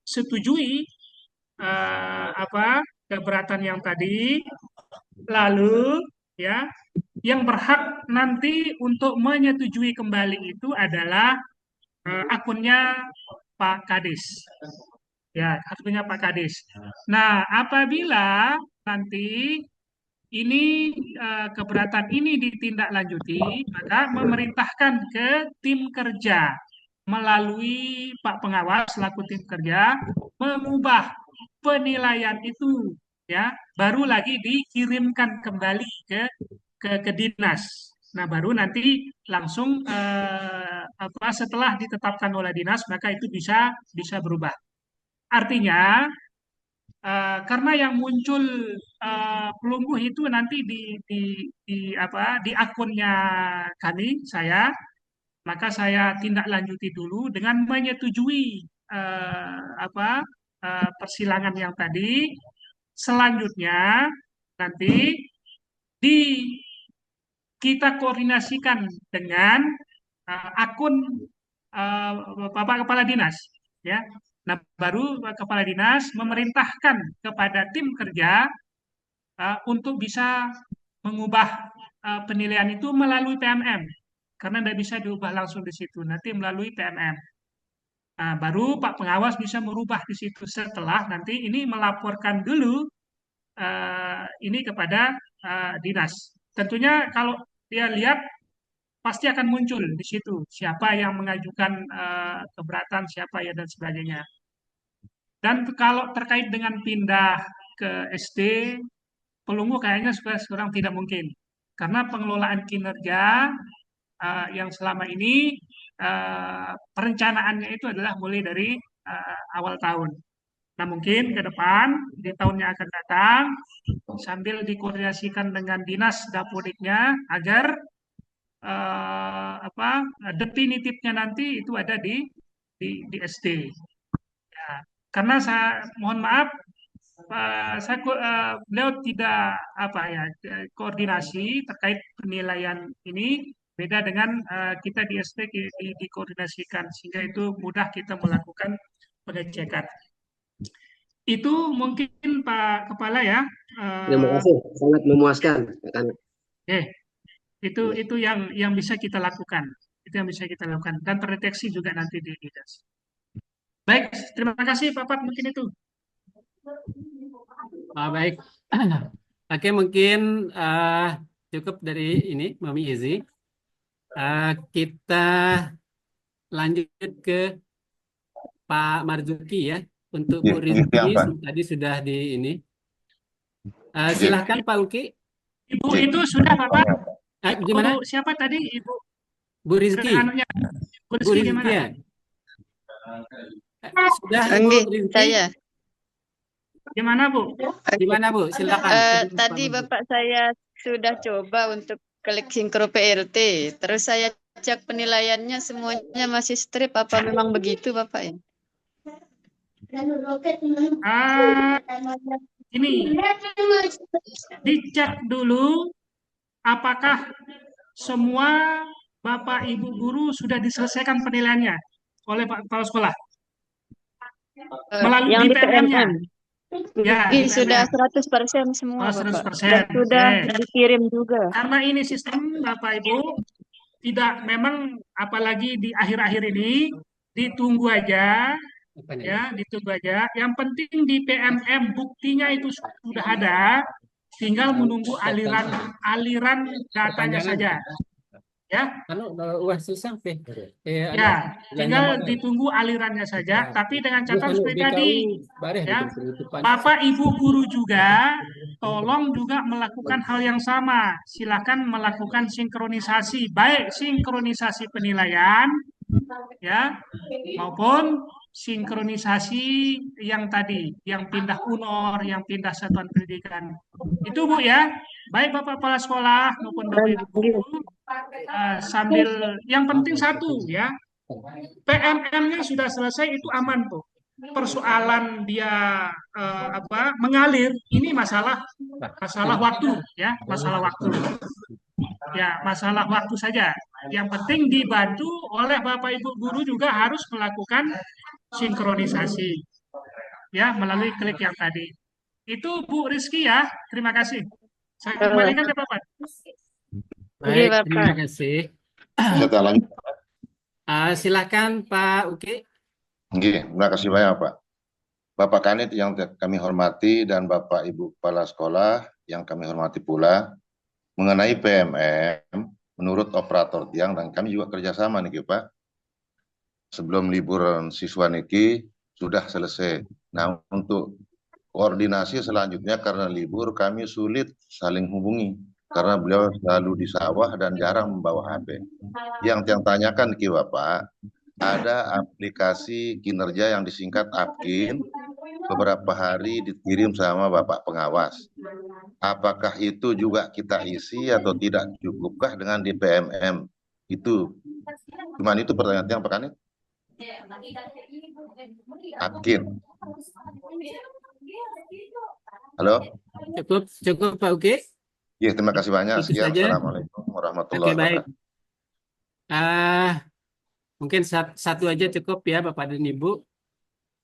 setujui apa keberatan yang tadi. Lalu, ya, yang berhak nanti untuk menyetujui kembali itu adalah akunnya Pak Kadis. Ya, akunnya Pak Kadis. Nah, apabila nanti ini keberatan ini ditindaklanjuti, maka memerintahkan ke tim kerja melalui Pak Pengawas selaku tim kerja mengubah penilaian itu, ya, baru lagi dikirimkan kembali ke dinas. Nah, baru nanti langsung apa setelah ditetapkan oleh dinas maka itu bisa berubah. Artinya karena yang muncul pelungguh itu nanti di akunnya kami saya, maka saya tindak lanjuti dulu dengan menyetujui apa persilangan yang tadi. Selanjutnya nanti di kita koordinasikan dengan akun Bapak Kepala Dinas, ya. Nah, baru Kepala Dinas memerintahkan kepada tim kerja untuk bisa mengubah penilaian itu melalui PMM, karena tidak bisa diubah langsung di situ, nanti melalui PMM. Nah, baru Pak Pengawas bisa merubah di situ setelah nanti ini melaporkan dulu ini kepada dinas. Tentunya kalau dia lihat pasti akan muncul di situ siapa yang mengajukan keberatan, siapa ya dan sebagainya. Dan kalau terkait dengan pindah ke SD, pelunggu kayaknya sekarang tidak mungkin. Karena pengelolaan kinerja yang selama ini perencanaannya itu adalah mulai dari awal tahun. Nah, mungkin ke depan, di tahun yang akan datang, sambil dikoordinasikan dengan dinas dapodiknya agar definitifnya nanti itu ada di SD. Ya, karena saya mohon maaf, beliau tidak koordinasi terkait penilaian ini beda dengan kita di SD dikoordinasikan sehingga itu mudah kita melakukan pengecekan. Itu mungkin Pak Kepala ya. Terima kasih, sangat memuaskan. Itu yang bisa kita lakukan. Itu yang bisa kita lakukan dan terdeteksi juga nanti di dinas. Baik, terima kasih Pak Pat, mungkin itu. Baik. Oke, mungkin cukup dari ini, Mami Izzy. Kita lanjut ke Pak Marzuki ya. Untuk Bu Rizky Yang Pak. tadi sudah di ini. Iya. Silahkan Pak Uki. Ibu itu sudah Bapak. Gimana? Ibu siapa tadi Ibu? Bu Rizky. Anunya Bu Bu Rizky Rizky gimana? ya. Sudah Ibu Enggih, Rizky. saya. Gimana Bu? Gimana Bu? Silakan. Tadi Bapak saya sudah coba untuk klik sinkro PLT, terus saya cek penilaiannya semuanya masih strip. Apa memang begitu Bapak ya? Ini dicek dulu apakah semua Bapak Ibu guru sudah diselesaikan penilaiannya oleh Pak Kepala Sekolah melalui Yang di di PMM-nya. PMM. Ya, di Sudah PMM. 100% semua Oh, Bapak. 100%. Dan sudah Oke. dikirim juga. Karena ini sistem Bapak Ibu tidak memang apalagi di akhir-akhir ini ditunggu aja ya, ditunggu aja. Yang penting di PMM buktinya itu sudah ada, tinggal menunggu aliran datanya saja. Ya, ya, tinggal ditunggu alirannya saja. Tapi dengan catatan seperti tadi, ya, Bapak Ibu guru juga tolong juga melakukan hal yang sama. Silakan melakukan sinkronisasi, baik sinkronisasi penilaian, ya, maupun sinkronisasi yang tadi, yang pindah UNOR, yang pindah satuan pendidikan. Itu Bu ya, baik Bapak Kepala Sekolah maupun Bapak Ibu guru, sambil yang penting satu ya, PMM-nya sudah selesai itu aman tuh. Persoalan dia mengalir ini masalah waktu ya, masalah waktu. Ya, masalah waktu saja. Yang penting dibantu oleh Bapak Ibu guru juga harus melakukan sinkronisasi ya melalui klik yang tadi. Itu Bu Rizky ya. Terima kasih. Saya kembalikan ke Bapak. Baik, Bapak. terima kasih. Saya lanjut. Silakan Pak Uki. Terima kasih banyak Pak. Bapak Kanit yang kami hormati dan Bapak Ibu Kepala Sekolah yang kami hormati pula, mengenai PMM, menurut operator tiang dan kami juga kerjasama nih Pak. Sebelum liburan siswa niki sudah selesai. Nah untuk koordinasi selanjutnya karena libur kami sulit saling hubungi karena beliau selalu di sawah dan jarang membawa HP. Yang tanyakan ke Bapak, ada aplikasi kinerja yang disingkat Apkin, beberapa hari dikirim sama Bapak pengawas. Apakah itu juga kita isi atau tidak, cukupkah dengan di PMM? Itu cuman itu pertanyaan yang Pak Kanit. Apkin. Halo? Cukup Pak Uki. Ya, terima kasih banyak. Itu Sekian. saja. Assalamualaikum warahmatullahi Oke, baik. wabarakatuh. Mungkin satu aja cukup ya Bapak dan Ibu.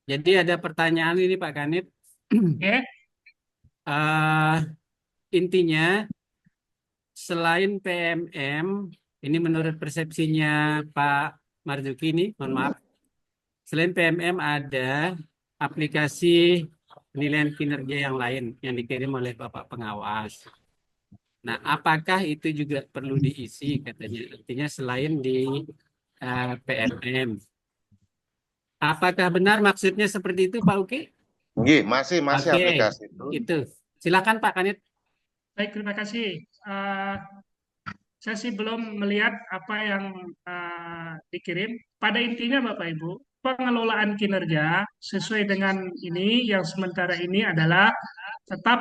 Jadi ada pertanyaan ini Pak Kanit. Oke. Intinya selain PMM, ini menurut persepsinya Pak Marzuki ini, mohon maaf. Selain PMM ada aplikasi penilaian kinerja yang lain yang dikirim oleh Bapak pengawas. Nah, apakah itu juga perlu diisi katanya? Artinya selain di PMM. Apakah benar maksudnya seperti itu Pak Uki? Masih Oke, aplikasi itu. Silakan Pak Kanit. Baik, terima kasih. Saya sih belum melihat apa yang dikirim. Pada intinya Bapak Ibu, pengelolaan kinerja sesuai dengan ini yang sementara ini adalah tetap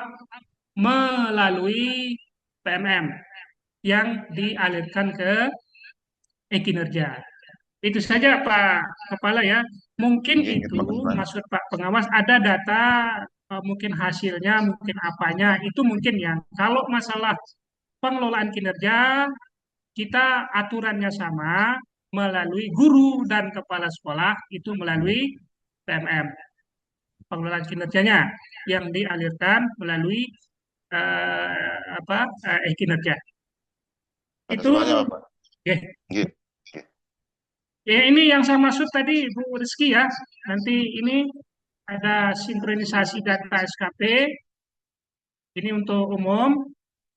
melalui PMM yang dialirkan ke e-kinerja. Itu saja Pak Kepala ya. Mungkin itu maksud Pak Pengawas ada data mungkin hasilnya, mungkin apanya, itu mungkin ya. Kalau masalah pengelolaan kinerja, kita aturannya sama melalui guru dan kepala sekolah itu melalui PMM. Pengelolaan kinerjanya yang dialirkan melalui kinerja. Itu ya, ini yang saya maksud tadi Bu Rizky ya. Nanti ini ada sinkronisasi data SKP, ini untuk umum,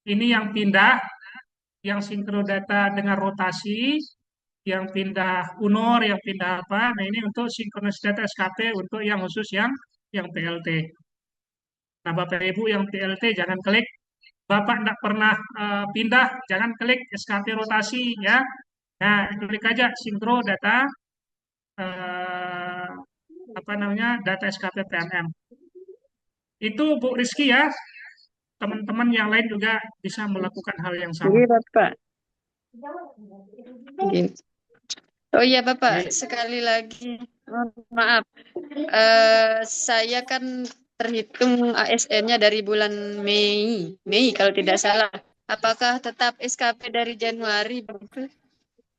ini yang pindah, yang sinkro data dengan rotasi, yang pindah UNOR, yang pindah apa. Nah ini untuk sinkronis data SKP untuk yang khusus yang PLT. Nah Bapak Ibu yang PLT jangan klik. Bapak tidak pernah pindah, jangan klik SKP rotasi ya. Nah klik aja sinkro data eh, apa namanya data SKP PMM. Itu Bu Rizky ya. Teman-teman yang lain juga bisa melakukan hal yang sama. Jadi Bapak. Gitu. Oh iya Bapak, Baik. sekali lagi mohon maaf. Saya kan terhitung ASN-nya dari bulan Mei kalau tidak salah. Apakah tetap SKP dari Januari Bapak?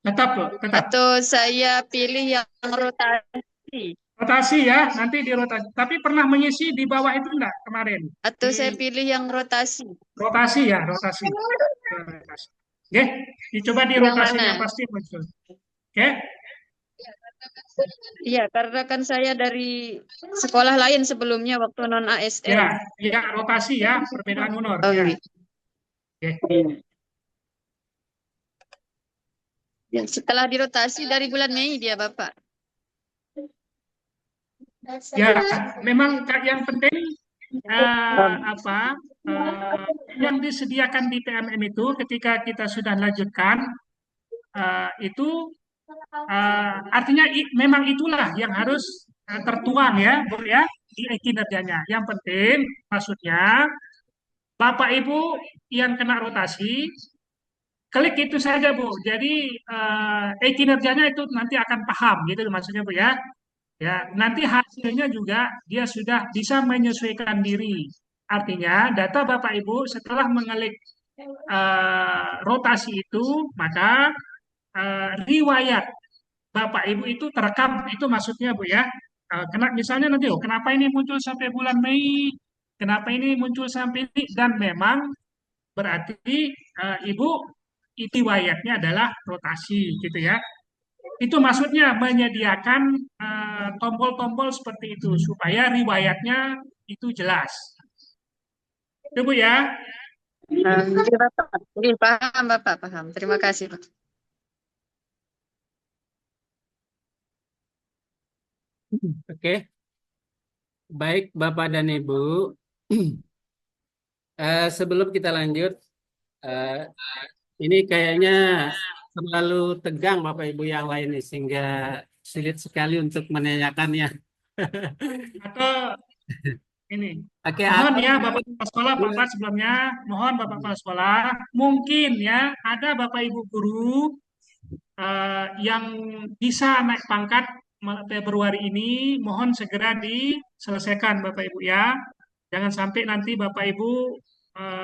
Tetap, Bu, tetap. Atau saya pilih yang rotasi? Rotasi ya, nanti dirotasi. Tapi pernah mengisi di bawah itu enggak kemarin? Atau saya Di pilih yang rotasi? rotasi ya, rotasi. Rotasi. Oke, dicoba di Yang rotasinya mana? pasti muncul. Oke, Iya, karena kan saya dari sekolah lain sebelumnya waktu non ASN. ya rotasi ya, perbedaan honor. Oh, Ya. iya. Oke. Ya, setelah dirotasi dari bulan Mei dia Bapak. Ya, memang yang penting apa yang disediakan di PMM itu ketika kita sudah lanjutkan itu artinya memang itulah yang harus tertuang ya, Bu ya, di kinerjanya. Yang penting maksudnya Bapak Ibu yang kena rotasi klik itu saja Bu. Jadi kinerjanya itu nanti akan paham gitu maksudnya Bu ya. Ya, nanti hasilnya juga dia sudah bisa menyesuaikan diri. Artinya data Bapak Ibu setelah mengelik rotasi itu maka riwayat Bapak Ibu itu terekam itu maksudnya Bu ya. Misalnya nanti oh kenapa ini muncul sampai bulan Mei, kenapa ini muncul sampai ini dan memang berarti Ibu riwayatnya adalah rotasi gitu ya. Itu maksudnya menyediakan tombol-tombol seperti itu supaya riwayatnya itu jelas. Itu Bu ya. Oke, Bapak. Oke, paham Bapak, paham. Terima kasih Pak. Oke, baik Bapak dan Ibu. Sebelum kita lanjut, ini kayaknya terlalu tegang Bapak Ibu yang lain nih, sehingga sulit sekali untuk menanyakannya. Atau ini. Oke, Mohon ya Bapak Kepala Sekolah, Bapak sebelumnya, mohon Bapak Kepala Sekolah, mungkin ya ada Bapak Ibu guru yang bisa naik pangkat Februari ini, mohon segera diselesaikan Bapak Ibu ya. Jangan sampai nanti Bapak Ibu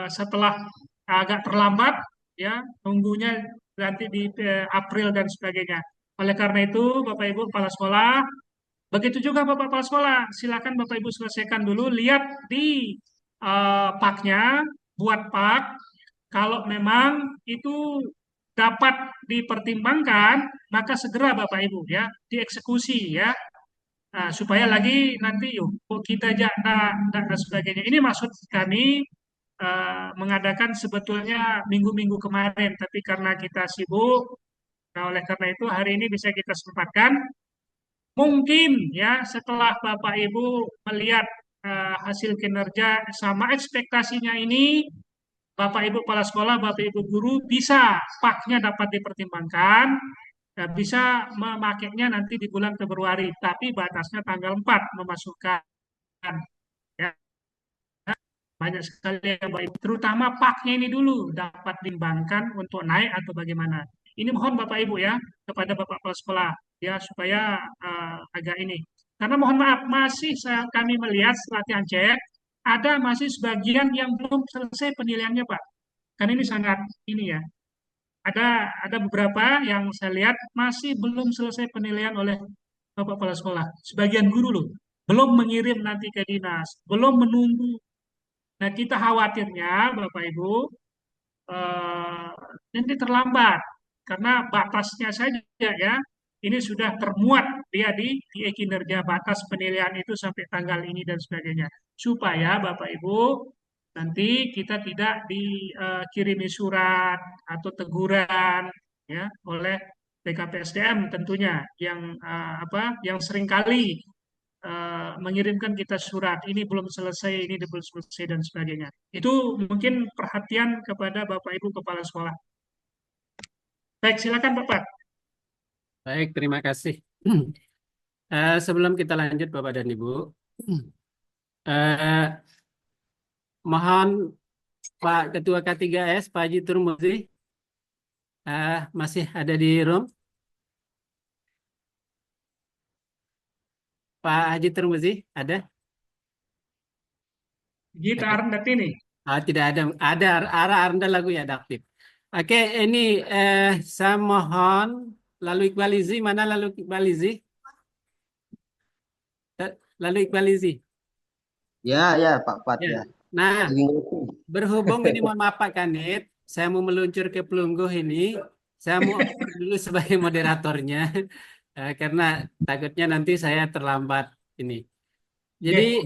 setelah agak terlambat ya, nunggunya nanti di April dan sebagainya. Oleh karena itu Bapak Ibu Kepala Sekolah, begitu juga Bapak Kepala Sekolah, silakan Bapak Ibu selesaikan dulu, lihat di paknya, buat pak. Kalau memang itu dapat dipertimbangkan, maka segera Bapak Ibu ya dieksekusi ya. Nah, supaya lagi nanti yuk kita aja dan sebagainya. Ini maksud kami mengadakan sebetulnya minggu-minggu kemarin, tapi karena kita sibuk, nah oleh karena itu hari ini bisa kita sempatkan. Mungkin ya setelah Bapak Ibu melihat hasil kinerja sama ekspektasinya ini, Bapak Ibu Kepala Sekolah, Bapak Ibu Guru bisa paknya dapat dipertimbangkan, bisa memakainya nanti di bulan Februari, tapi batasnya tanggal 4 memasukkan. Ya, banyak sekali yang baik, terutama paknya ini dulu dapat dimbangkan untuk naik atau bagaimana. Ini mohon Bapak Ibu ya kepada Bapak Kepala Sekolah ya supaya agak ini. Karena mohon maaf masih kami melihat latihan cek ada masih sebagian yang belum selesai penilaiannya Pak. Kan ini sangat ini ya. Ada beberapa yang saya lihat masih belum selesai penilaian oleh Bapak Kepala Sekolah. Sebagian guru loh belum mengirim nanti ke dinas, belum menunggu. Nah, kita khawatirnya, Bapak Ibu, nanti terlambat karena batasnya saja ya. ini sudah termuat dia di kinerja batas penilaian itu sampai tanggal ini dan sebagainya. Supaya Bapak Ibu nanti kita tidak dikirimi surat atau teguran ya oleh BKPSDM tentunya yang seringkali mengirimkan kita surat ini belum selesai, ini belum selesai dan sebagainya. Itu mungkin perhatian kepada Bapak Ibu kepala sekolah. Baik, silakan Bapak. Baik, terima kasih. Sebelum kita lanjut Bapak dan Ibu, eh, mohon Pak Ketua K3S, Pak Haji Turmuzi, masih ada di room? Pak Haji Turmuzi, ada? Gita Arndat ini. Tidak ada. Ada arah Anda lagu ya aktif. Oke, ini saya mohon lalu Iqbalizi, mana lalu Iqbalizi? Lalu Iqbalizi. Ya, Pak Fat Ya. ya. Nah, Lagi ngopi. berhubung ini mohon maaf Pak Kanit, saya mau meluncur ke Pelungguh ini, saya mau oper dulu sebagai moderatornya, karena takutnya nanti saya terlambat ini. Jadi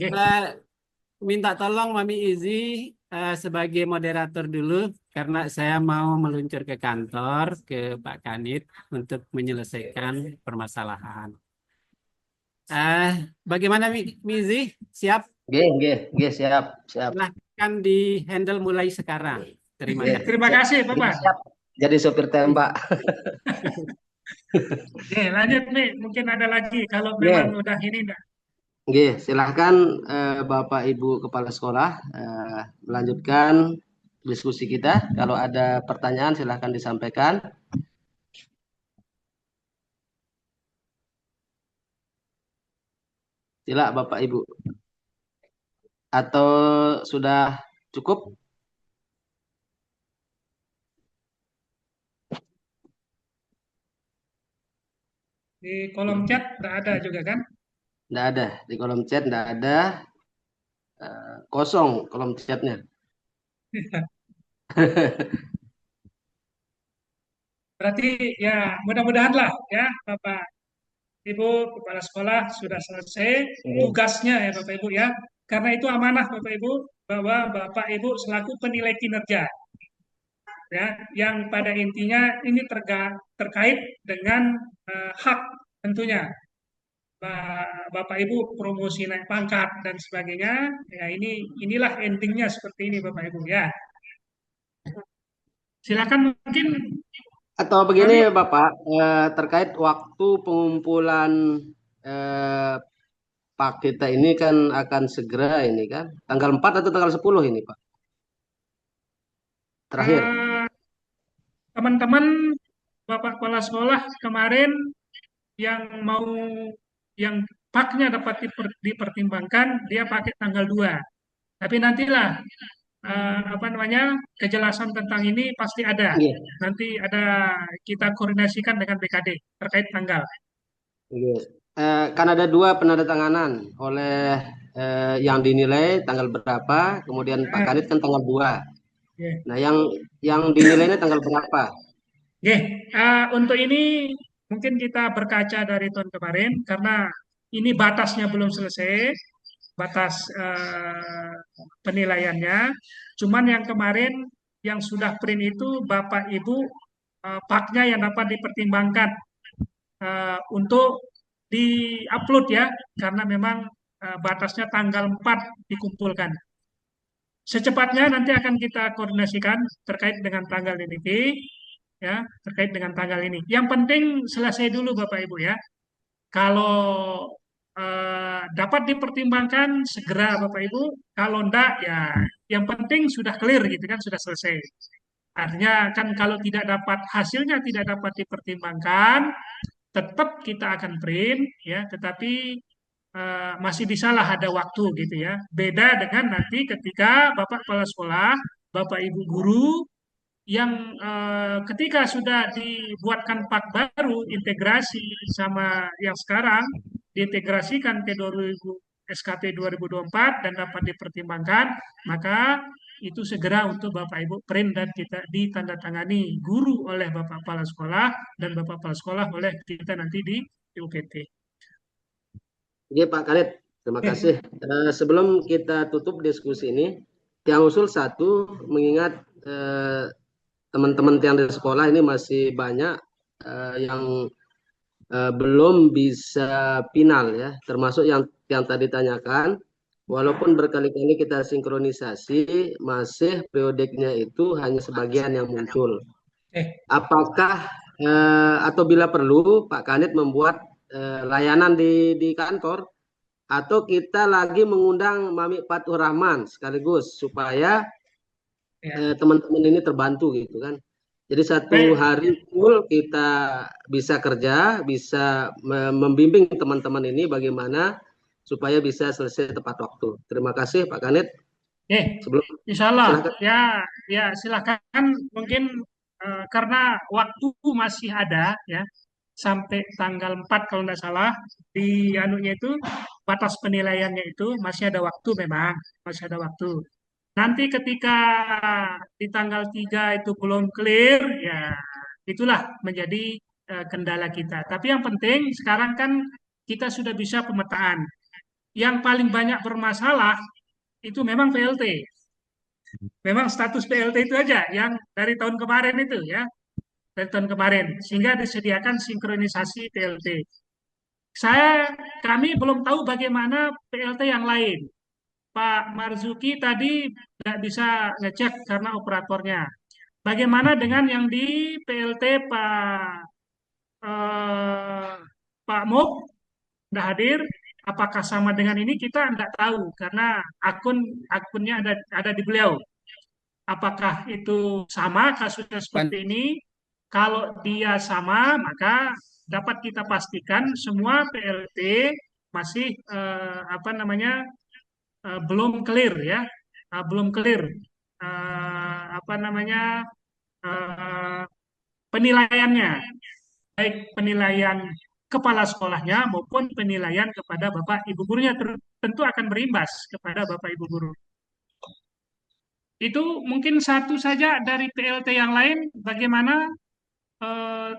minta tolong Mami Izi sebagai moderator dulu, karena saya mau meluncur ke kantor ke Pak Kanit untuk menyelesaikan permasalahan. Bagaimana Mizi? Siap? Siap. Silahkan di handle mulai sekarang. Terima kasih. Terima kasih Bapak. Siap. Jadi sopir tembak. Oke, lanjut nih. Mungkin ada lagi kalau memang udah ini enggak. Silahkan Bapak Ibu Kepala Sekolah melanjutkan diskusi kita. Kalau ada pertanyaan silahkan disampaikan. Silakan Bapak Ibu. Atau sudah cukup? Di kolom chat enggak ada juga kan? Enggak ada. Di kolom chat enggak ada. Kosong kolom chatnya. Berarti ya mudah-mudahan lah ya Bapak Ibu Kepala Sekolah sudah selesai tugasnya ya Bapak Ibu ya. Karena itu amanah Bapak Ibu bahwa Bapak Ibu selaku penilai kinerja ya yang pada intinya ini terkait dengan hak tentunya Bapak Ibu promosi naik pangkat dan sebagainya ya inilah endingnya seperti ini Bapak Ibu ya. Silakan mungkin atau begini Bapak, terkait waktu pengumpulan Pak kita ini kan akan segera ini kan, tanggal 4 atau tanggal 10 ini Pak? Terakhir. Teman-teman Bapak Kepala Sekolah kemarin yang paknya dapat dipertimbangkan dia pakai tanggal 2. Tapi nantilah kejelasan tentang ini pasti ada. Nanti kita koordinasikan dengan BKD terkait tanggal. Kan ada 2 penandatanganan oleh yang dinilai tanggal berapa, kemudian Pak Kanit kan tanggal 2. Nah, yang dinilainya tanggal berapa? Untuk ini mungkin kita berkaca dari tahun kemarin karena ini batasnya belum selesai, batas penilaiannya. Cuman yang kemarin yang sudah print itu Bapak Ibu paknya yang dapat dipertimbangkan untuk di-upload ya, karena memang batasnya tanggal 4 dikumpulkan. Secepatnya nanti akan kita koordinasikan terkait dengan tanggal ini, ya, terkait dengan tanggal ini. Yang penting selesai dulu Bapak Ibu ya. Kalau dapat dipertimbangkan segera Bapak Ibu, kalau enggak ya yang penting sudah clear gitu kan, sudah selesai. Artinya kan kalau tidak dapat hasilnya tidak dapat dipertimbangkan, tetap kita akan print ya, tetapi masih bisalah ada waktu gitu ya. Beda dengan nanti ketika Bapak Kepala Sekolah, Bapak Ibu guru yang ketika sudah dibuatkan pak baru integrasi sama yang sekarang diintegrasikan ke 2000 SKP 2024 dan dapat dipertimbangkan, maka itu segera untuk Bapak Ibu print dan kita ditandatangani guru oleh Bapak Kepala Sekolah dan Bapak Kepala Sekolah oleh kita nanti di UPT. Oke Pak Kanit, terima kasih. Sebelum kita tutup diskusi ini, tiang usul satu, mengingat teman-teman tiang di sekolah ini masih banyak yang belum bisa final ya, termasuk yang tadi tanyakan. Walaupun berkali-kali kita sinkronisasi, masih periodiknya itu hanya sebagian yang muncul. Apakah atau bila perlu Pak Kanit membuat layanan di kantor, atau kita lagi mengundang Mami Fatur Rahman sekaligus supaya teman-teman ini terbantu gitu kan. Jadi satu hari full kita bisa kerja, bisa membimbing teman-teman ini bagaimana supaya bisa selesai tepat waktu. Terima kasih Pak Kanit. Sebelum Insya Allah silakan. ya silakan, mungkin karena waktu masih ada ya sampai tanggal 4 kalau tidak salah, di anunya itu batas penilaiannya itu masih ada waktu, memang masih ada waktu. Nanti ketika di tanggal 3 itu belum clear, ya itulah menjadi kendala kita. Tapi yang penting sekarang kan kita sudah bisa pemetaan. Yang paling banyak bermasalah itu memang PLT. Memang status PLT itu aja yang dari tahun kemarin itu ya, dari tahun kemarin, sehingga disediakan sinkronisasi PLT. Kami belum tahu bagaimana PLT yang lain. Pak Marzuki tadi nggak bisa ngecek karena operatornya. Bagaimana dengan yang di PLT Pak Muk nggak hadir? Apakah sama dengan ini, kita nggak tahu karena akunnya ada di beliau. Apakah itu sama kasusnya seperti ini? Kalau dia sama, maka dapat kita pastikan semua PLT masih belum clear ya, belum clear penilaiannya, baik penilaian kepala sekolahnya maupun penilaian kepada Bapak Ibu gurunya, tentu akan berimbas kepada Bapak Ibu guru. Itu mungkin satu saja dari PLT yang lain, bagaimana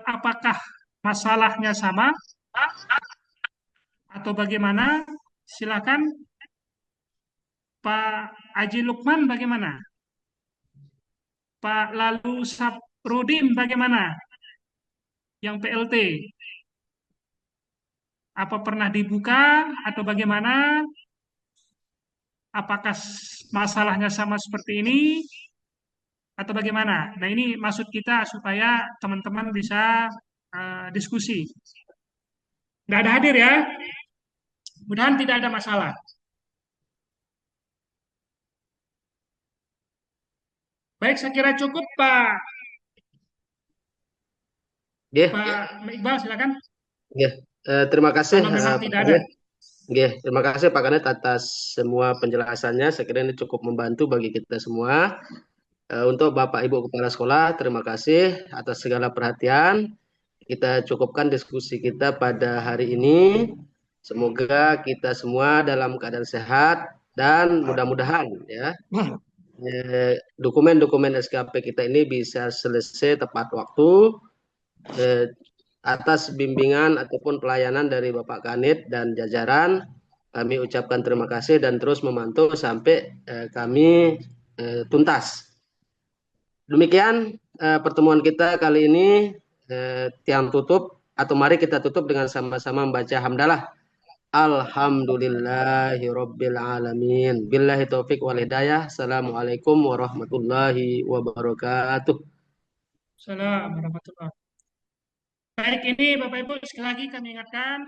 apakah masalahnya sama atau bagaimana? Silakan Pak Haji Lukman, bagaimana? Pak Lalu Saprudin, bagaimana? Yang PLT, apa pernah dibuka atau bagaimana? Apakah masalahnya sama seperti ini atau bagaimana? Nah, ini maksud kita supaya teman-teman bisa diskusi. Nggak ada hadir ya? Mudah-mudahan tidak ada masalah. Baik, saya kira cukup Pak. Pak Iqbal, silakan. Terima kasih Kalau memang Pak tidak ada. Kanit. Terima kasih Pak Kanit atas semua penjelasannya. Saya kira ini cukup membantu bagi kita semua. Untuk Bapak Ibu Kepala Sekolah, terima kasih atas segala perhatian. Kita cukupkan diskusi kita pada hari ini. Semoga kita semua dalam keadaan sehat dan mudah-mudahan ya dokumen-dokumen SKP kita ini bisa selesai tepat waktu atas bimbingan ataupun pelayanan dari Bapak Kanit dan jajaran. Kami ucapkan terima kasih dan terus memantau sampai kami tuntas. Demikian pertemuan kita kali ini. Tiang tutup, atau mari kita tutup dengan sama-sama membaca hamdalah. Alhamdulillahirabbil alamin. Billahi taufik wal hidayah. Assalamualaikum warahmatullahi wabarakatuh. Assalamualaikum warahmatullahi wabarakatuh. Baik, ini Bapak Ibu sekali lagi kami ingatkan